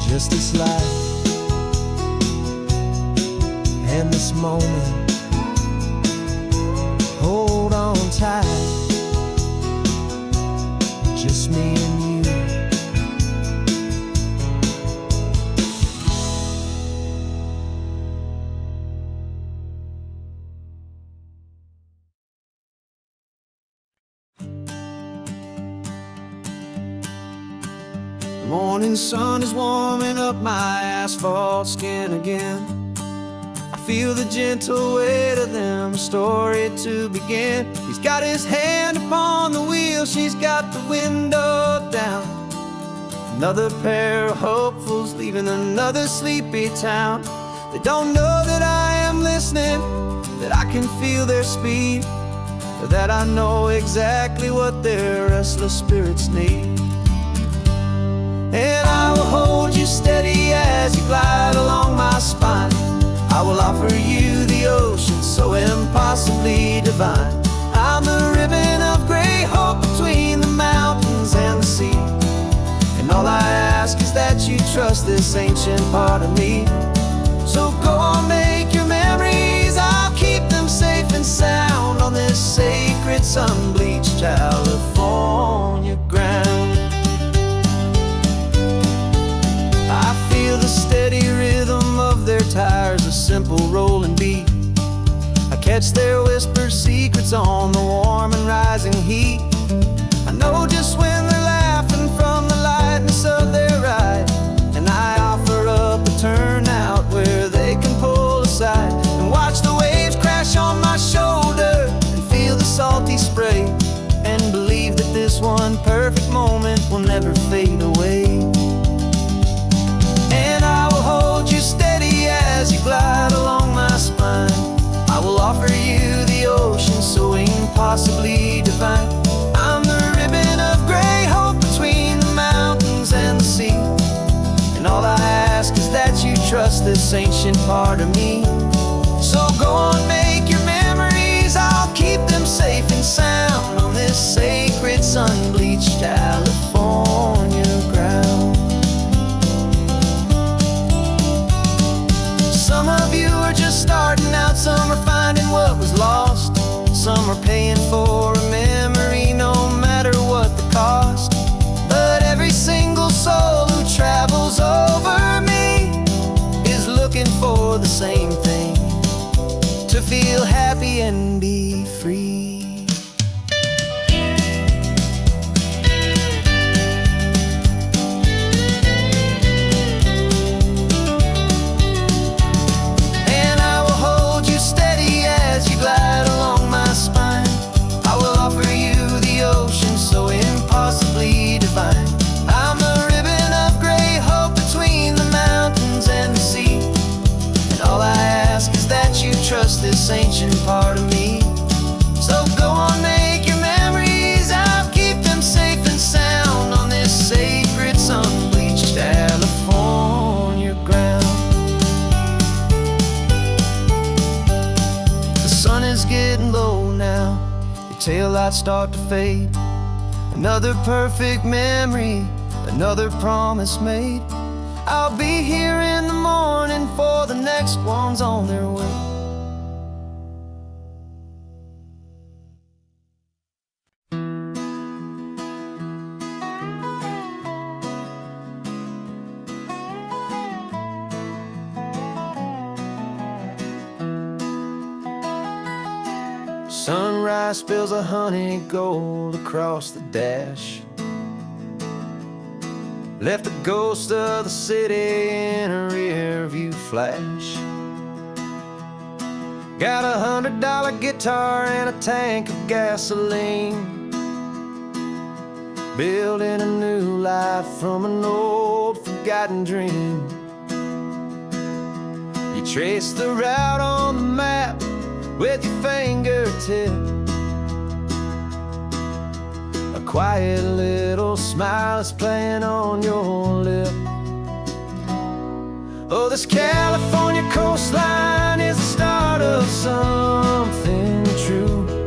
Just this life and this moment, hold on tight, just me and you. The morning sun is warming up my asphalt skin again. I feel the gentle weight of them, a story to begin. He's got his hand upon the wheel, she's got the window down. Another pair of hopefuls leaving another sleepy town. They don't know that I am listening, that I can feel their speed, or that I know exactly what their restless spirits need. And I will hold you steady as you glide along my spine. I will offer you the ocean so impossibly divine. I'm the ribbon of gray hope between the mountains and the sea. And all I ask is that you trust this ancient part of me. So go on, make your memories, I'll keep them safe and sound on this sacred sun-bleached California ground. I feel the steady rhythm of their tires, a simple rolling beat. I catch their whispered secrets on the warm and rising heat. I know just when they're laughing from the lightness of their ride, and I offer up a turnout where they can pull aside and watch the waves crash on my shoulder and feel the salty spray, and believe that this one perfect moment will never fade away. And I will hold you steady as you glide along my spine. I will offer you the ocean so impossibly divine. I'm the ribbon of gray hope between the mountains and the sea. And all I ask is that you trust this ancient part of me. So go on, make your memories, I'll keep them safe and sound on this sacred sun-bleached California ground. Some of you are just starting out, some are finding what was lost, some are paying for a memory no matter what the cost. But every single soul who travels over me is looking for the same thing, to feel happy and be free. And I will hold you steady as you glide along my spine. I will offer you the ocean so impossibly divine. I'm the ribbon of gray hope between the mountains and the sea. And all I ask is that you trust this ancient part of me. So go on, make your memories, I'll keep them safe and sound on this sacred sun-bleached California ground. The sun is getting low now, your taillights start to fade. Another perfect memory, another promise made. I'll be here in the morning for the next ones on their way. Sunrise spills a honey gold across the dash, left the ghost of the city in a rear view flash. Got a $100 guitar and a tank of gasoline, building a new life from an old forgotten dream. You trace the route on the map with your fingertip, a quiet little smile is playing on your lip. Oh, this California coastline is the start of something true.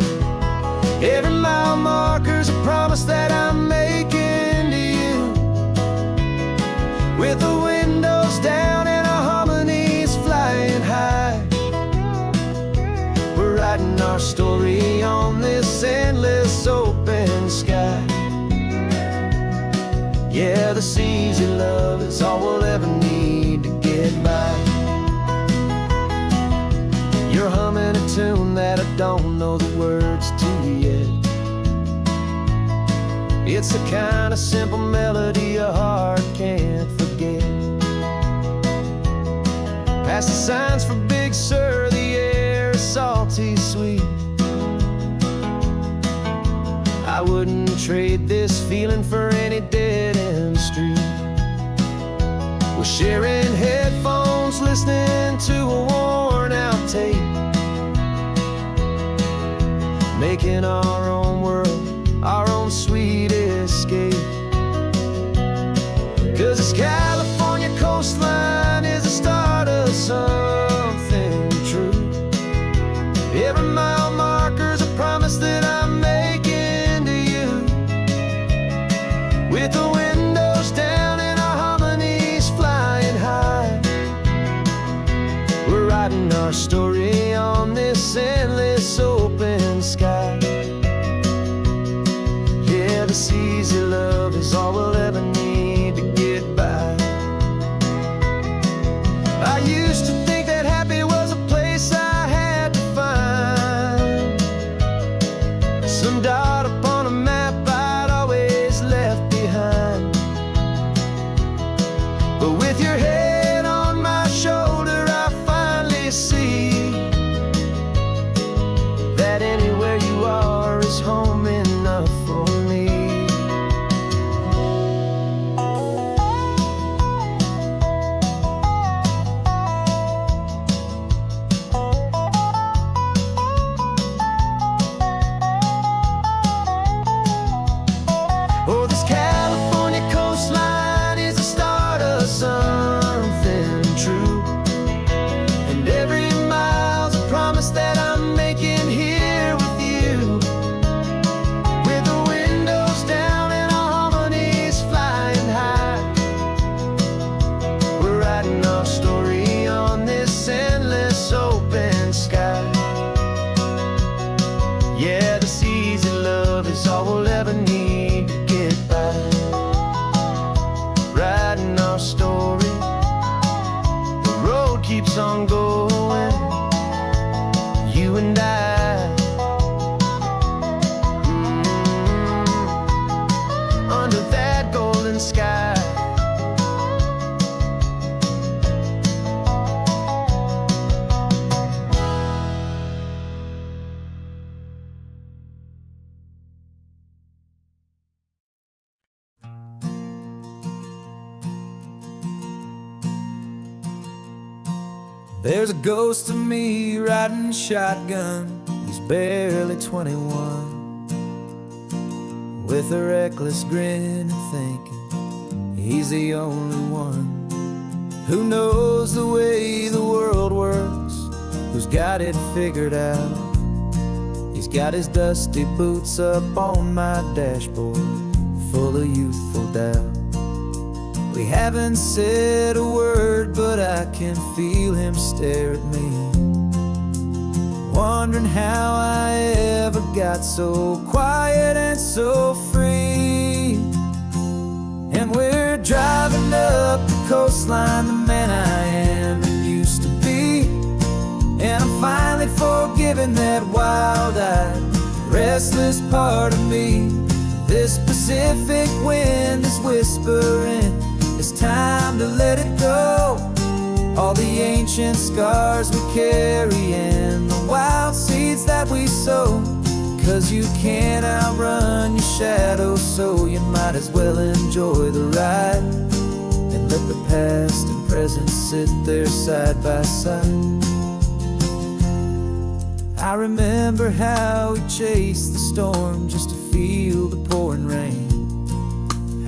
Every mile marker's a promise that I'm making to you. With the windows down and our harmonies flying high, we're writing our story on this endless open sky. Yeah, this easy love is all we'll ever need to get by. You're humming a tune that I don't know the words to yet. It's the kind of simple melody a heart can't forget. Past the signs for Big Sur salty sweet. I wouldn't trade this feeling for any dead-end street. We're sharing headphones, listening to a worn-out tape, making our own world, our own sweet escape. 'Cause this California coastline is the start of something true. Every mile marker's a promise that I'm making to you. With the windows down and our harmonies flying high, we're writing our story on this endless open sky. Yeah, this easy love is all we'll ever need to get by. I used to think that happy was a place I had to find, some dot upon a map I'd always left behind. But with your head on my shoulder, I finally see that anywhere you are is home enough for me. Oh, this California coastline is the start of something true. And every mile's a promise that I'm making here with you. With the windows down and our harmonies flying high, we're writing our story on this endless open sky. Yeah, this easy love is all we'll ever need to get by. Writing our story, the road keeps on going, you and I. Under that golden sky. There's a ghost of me riding shotgun. He's barely 21, with a reckless grin and thinking he's the only one who knows the way the world works, who's got it figured out. He's got his dusty boots up on my dashboard, full of youthful doubt. We haven't said a word, but I can feel him stare at me, wondering how I ever got so quiet and so free. And we're driving up the coastline, the man I am and used to be. And I'm finally forgiving that wild-eyed, restless part of me. This Pacific wind is whispering, it's time to let it go. All the ancient scars we carry and the wild seeds that we sow. 'Cause you can't outrun your shadow, so you might as well enjoy the ride and let the past and present sit there side by side. I remember how we chased the storm just to feel the pouring rain,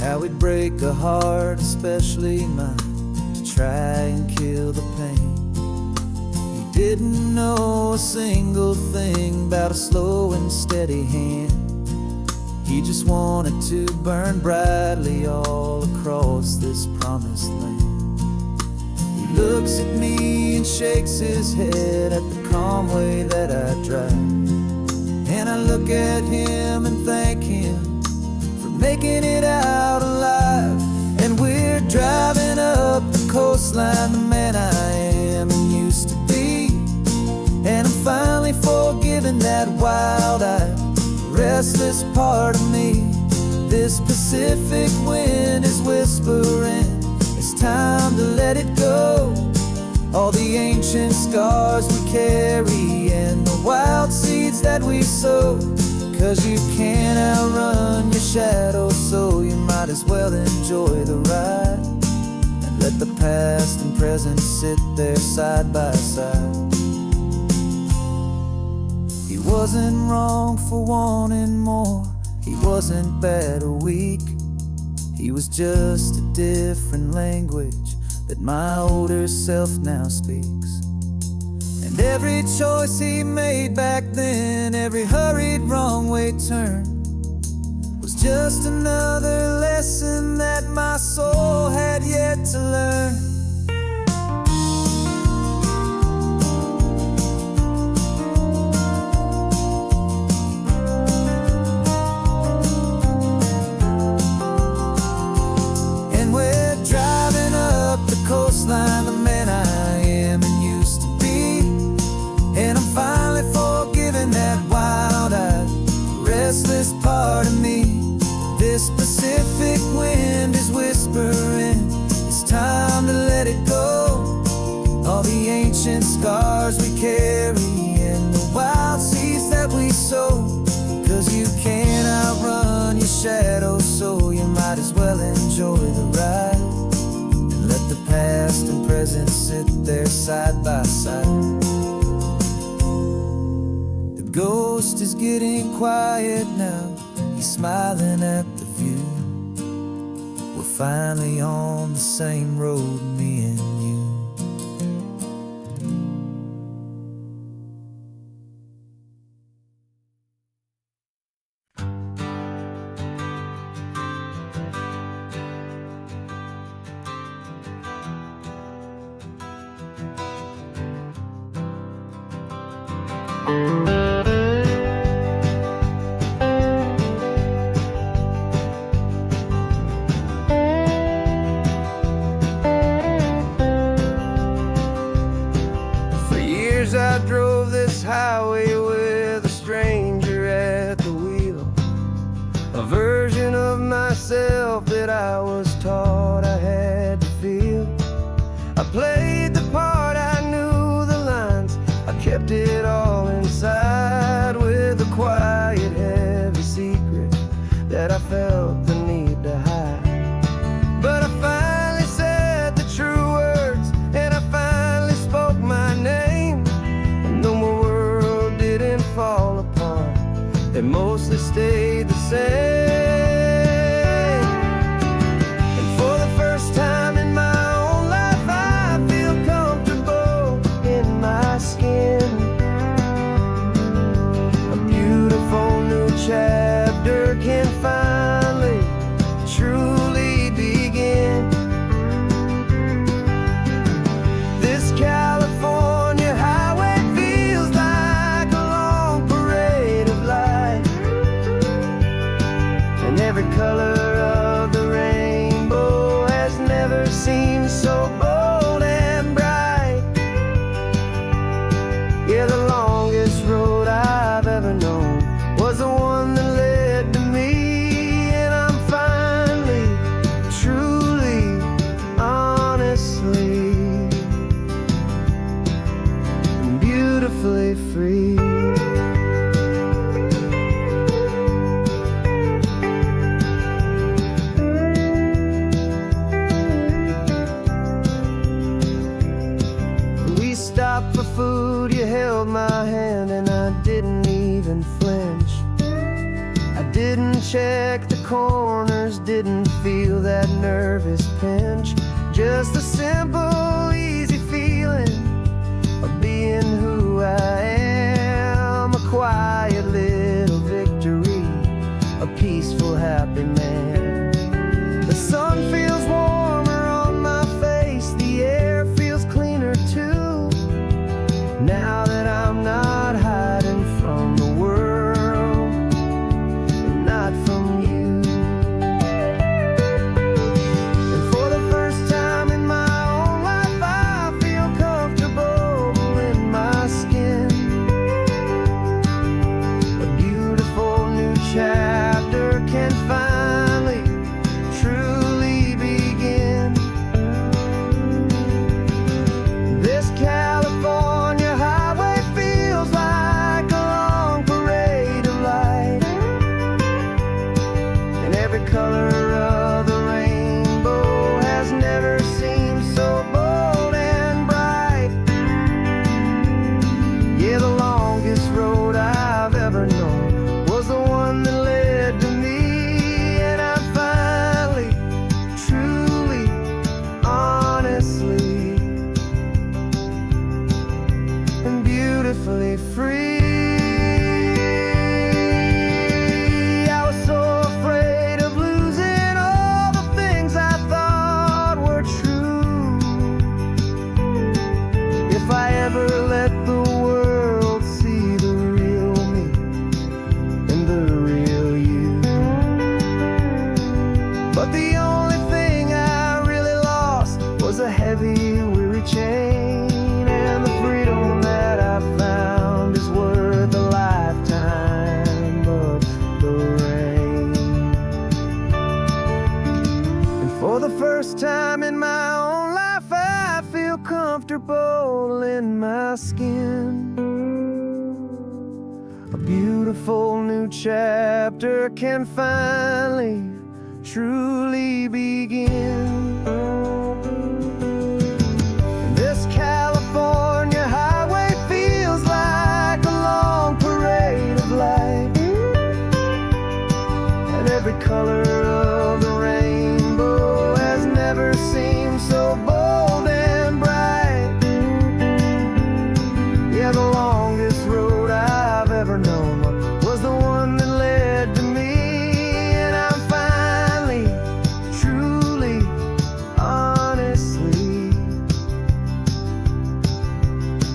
how we'd break a heart, especially mine, to try and kill the pain. He didn't know a single thing about a slow and steady hand. He just wanted to burn brightly all across this promised land. He looks at me and shakes his head at the calm way that I drive, and I look at him and thank him for making it out alive. And we're driving up the coastline, the man I am and used to be. And I'm finally forgiving that wild-eyed, restless part of me. This Pacific wind is whispering, it's time to let it go. all the ancient scars we carry and the wild seeds that we sow. 'Cause you can't outrun your shadow, so you might as well enjoy the ride and let the past and present sit there side by side. He wasn't wrong for wanting more, he wasn't bad or weak. He was just a different language that my older self now speaks. And every choice he made back then, every hurried wrong way turn, was just another lesson that my soul had yet to learn. And we're driving up the coastline, the man I am and used to be. And I'm finally forgiving that wild-eyed, restless part of me. This Pacific wind is whispering, it's time to let it go. All the ancient scars we carry and the wild seeds that we sow. 'Cause you can't outrun your shadow, so you might as well enjoy the ride and let the past and present sit there side by side. The ghost is getting quiet now, he's smiling at the view. We're finally on the same road, me and you. For years I drove this highway with a stranger at the wheel, a version of myself that I was taught I had to feel. I played the part, I knew the lines, I kept it all inside with a quiet, heavy secret that I felt the need to hide. But I finally said the true words, and I finally spoke my name. And though my world didn't fall apart, it mostly stayed the same. And for the first time in my own life, I feel comfortable in my skin. A beautiful new chapter can finally truly begin. This California highway feels like a long parade of light, and every color of the rainbow has never seemed so bold and bright. Yeah, the longest road I've ever known was the one that led to me. And I'm finally, truly, honestly, beautifully free. We stopped for food, you held my hand, and I didn't even flinch. I didn't check the corners, didn't feel that nervous pinch. Just a simple, easy feeling of being who I am. A quiet little victory, a peaceful, happy man. The sun feels warmer on my face, the air feels cleaner too. Now that I'm not hiding from the world and not from you. And for the first time in my own life, beautifully free. I was so afraid of losing all the things I thought were true. If I ever let the world see the real me and the real you. But the only thing I really lost was a heavy, weary chain, and the freedom that I found is worth a lifetime of the rain. And for the first time in my own life, I feel comfortable in my skin. A beautiful new chapter can finally truly begin. This California highway feels like a long parade of light, and every color of the rainbow has never seemed so bold and bright. Yeah, the longest road I've ever known was the one that led to me, and I'm finally, truly, honestly,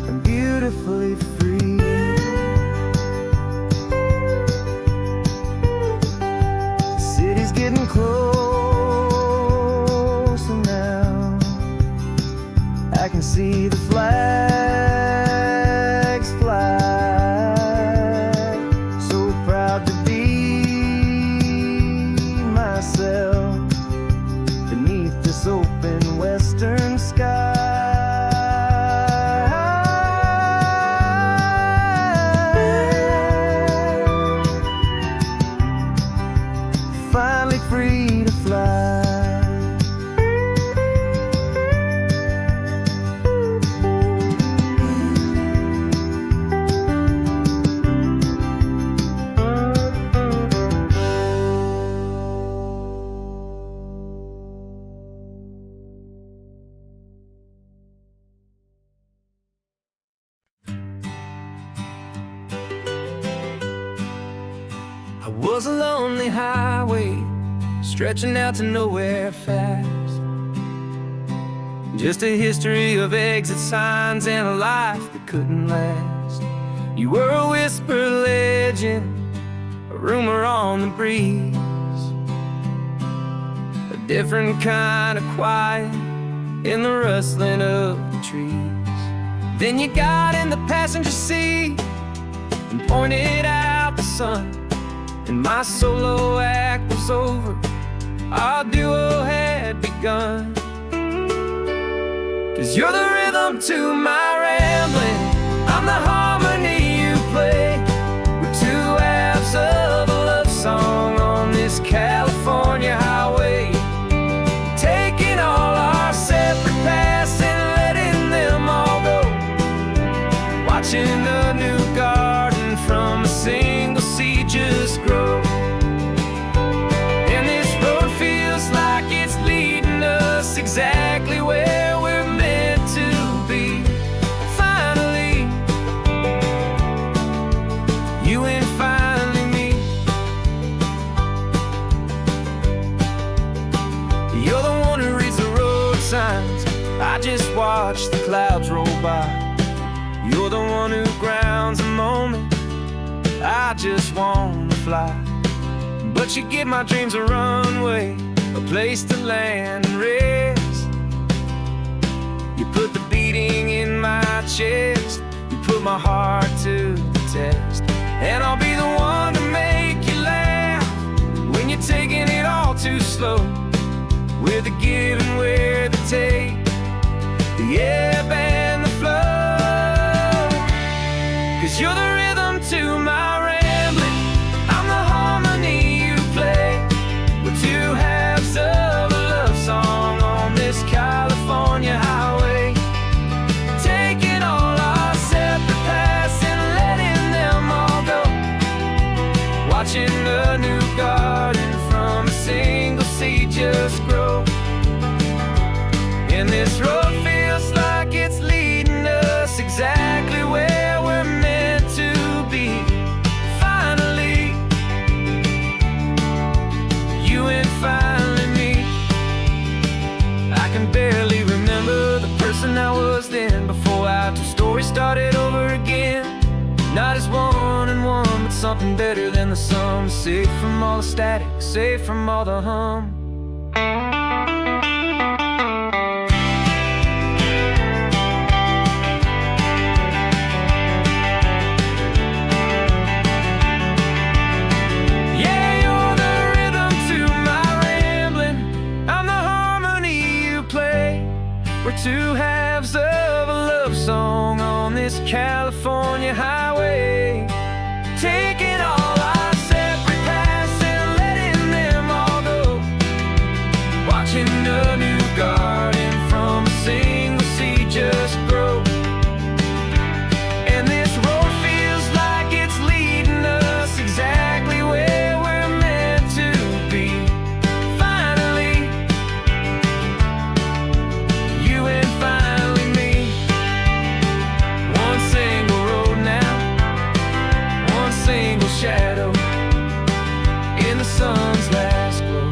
and beautifully free. The city's getting closer now. I can see the flags fly. So proud to be myself beneath this open western sky. Finally free to fly. I was a lonely highway stretching out to nowhere fast. Just a history of exit signs and a life that couldn't last. You were a whisper legend, a rumor on the breeze, a different kind of quiet in the rustling of the trees. Then you got in the passenger seat and pointed out the sun, and my solo act was over, our duo had begun. 'Cause you're the rhythm to my rambling, I'm the harmony you play. We're two halves of a love song on this California highway, taking all our separate paths and letting them all go, watching a new garden from a single seed just grow. And this road feels like it's leading us exactly where we're meant to be. Finally, you and finally me. You're the one who reads the road signs, I just watch the clouds roll by. You're the one who grounds a moment, I just wanna fly. But you give my dreams a runway, a place to land and rest. You put the beating in my chest, you put my heart to the test. And I'll be the one to make you laugh when you're taking it all too slow. We're the give and we're the take, the ebb and the flow. 'Cause you're the rhythm to my rambling, I'm the harmony you play. We're two halves of a love song on this California highway, taking all our separate paths and letting them all go, watching a new garden from a single seed just grow. And this road feels like was then. Before our two stories started over again. Not as one and one, but something better than the sum. Safe from all the static, safe from all the hum. We're two halves of a love song on this California highway, taking all our separate paths and letting them all go, watching a new garden from a single seed just grow. And this road feels like it's leading us exactly where we're meant to be. Finally, you and finally me. One single road now, one single shadow in the sun's last glow.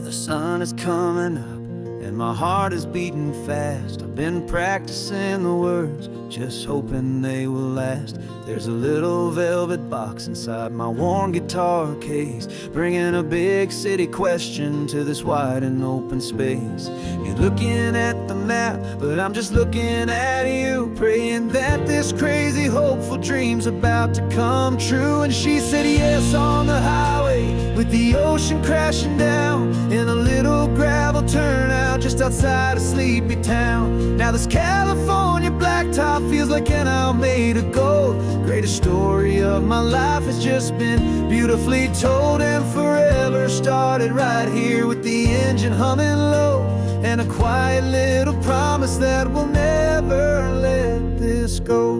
The sun is coming up and my heart is beating fast. I've been practicing the words, just hoping they will last. There's a little velvet box inside my worn guitar case, bringing a big city question to this wide and open space. You're looking at the map, but I'm just looking at you, praying that this crazy hopeful dream's about to come true. And she said yes on the highway, with the ocean crashing down in a little gravel turnout just outside of Sleepy Town. Now this California blacktop feels like an hour made of gold. Greatest story of my life has just been beautifully told, and forever started right here with the engine humming low, and a quiet little promise that we'll never let this go.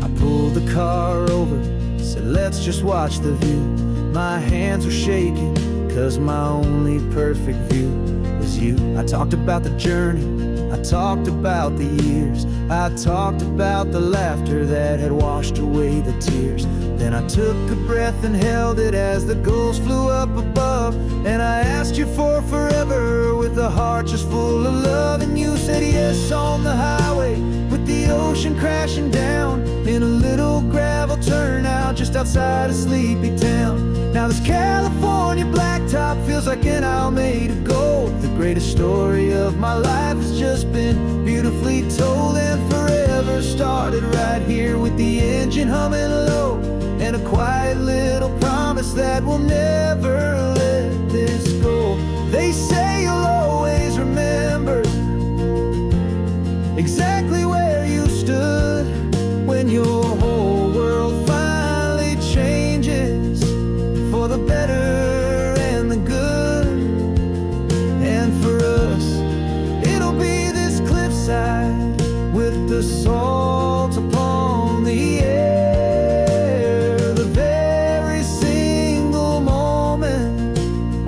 I pulled the car over, said let's just watch the view. My hands were shaking, cause my only perfect view was you. I talked about the journey, I talked about the years, I talked about the laughter that had washed away the tears. Then I took a breath and held it as the gulls flew up above, and I asked you for forever with a heart just full of love. And you said yes on the highway, with the ocean crashing down in a little gravel turnout just outside of Sleepy Town. Now this California blacktop feels like an hour made of gold. The greatest story of my life has just been beautifully told, and forever started right here with the engine humming low, and a quiet little promise that we'll never let this go. They say you'll always remember exactly where you stood when your whole world finally changes for the better and the good. And for us, it'll be this cliffside with the salt upon the air. The very single moment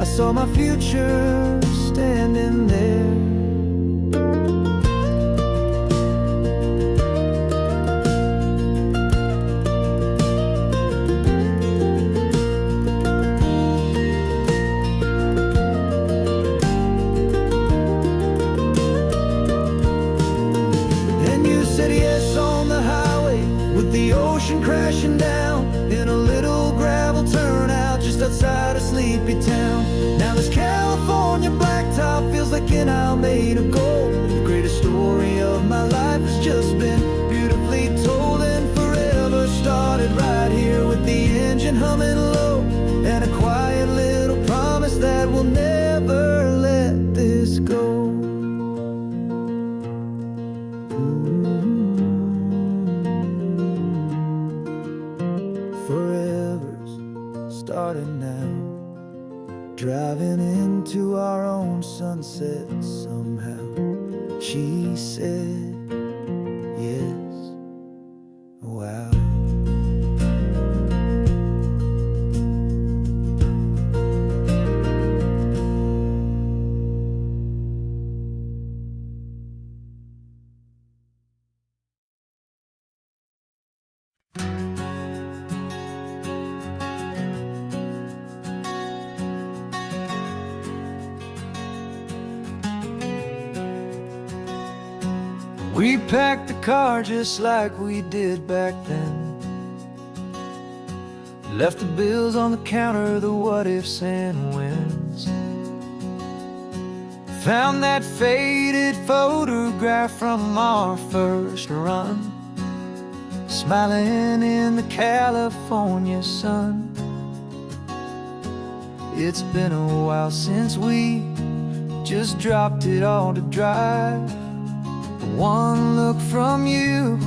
I saw my future standing there. The ocean crashing down in a little gravel turnout just outside of Sleepy Town. Now this California blacktop feels like an hour made of gold. The greatest story of my life has just been beautifully told, and forever started right here with the engine humming low, and a quiet little promise that we'll never let this go. Forever's starting now, driving into our own sunset somehow. She said yes, wow. We packed the car just like we did back then. Left the bills on the counter, the what ifs and whens. Found that faded photograph from our first run, smiling in the California sun. It's been a while since we just dropped it all to drive. One look from you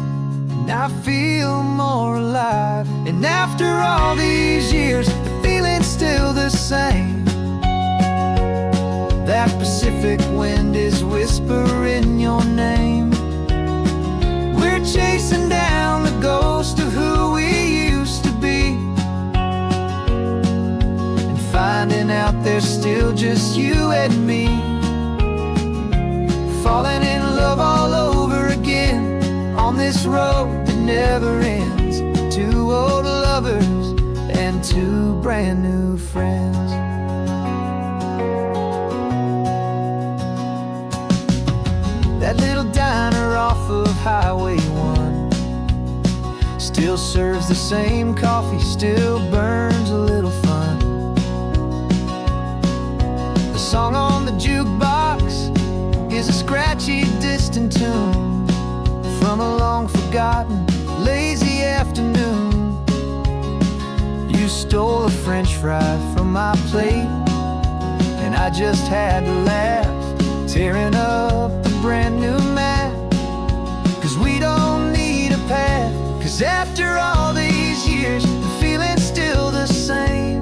and I feel more alive. And after all these years, the feeling's still the same. That Pacific wind is whispering your name. We're chasing down the ghost of who we used to be, and finding out there's still just you and me. Falling in love all over again on this road that never ends. Two old lovers and two brand new friends. That little diner off of Highway 1 still serves the same coffee, still burns a little fun. The song on the jukebox is a scratchy, distant tune from a long-forgotten, lazy afternoon. You stole a French fry from my plate, and I just had to laugh, tearing up the brand new map. 'Cause we don't need a path, 'cause after all these years, the feeling's still the same.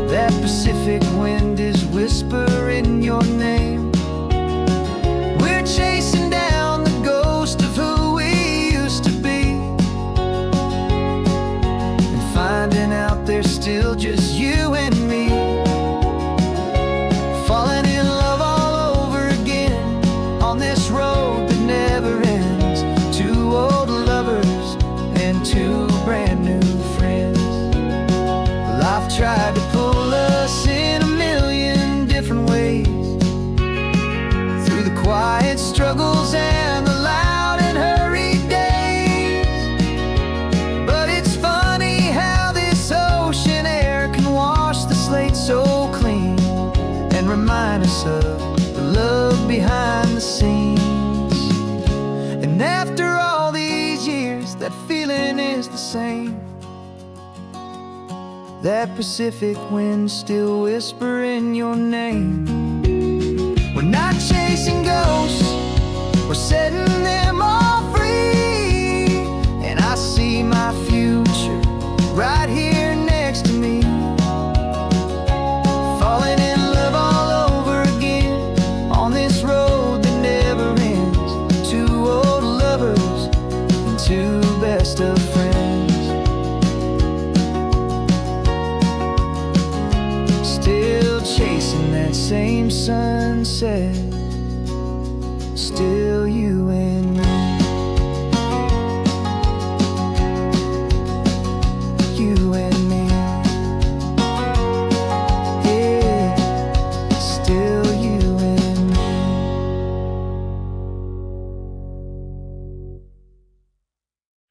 That Pacific wind is whispering your name. We're chasing down the ghost of who we used to be, and finding out there's still just you and me. Falling in love all over again on this road that never ends. Two old lovers and two brand new friends. Life tried to pull us in a million different ways, through the quiet struggles and the loud and hurried days. But it's funny how this ocean air can wash the slate so clean, and remind us of the love behind the scenes. And after all these years, that feeling is the same. That Pacific wind still whispering your name. We're not chasing ghosts, we're setting them all free. And I see my future right here next to me. Falling in love all over again on this road that never ends. Two old lovers and two best of friends. Still chasing that same sunset, still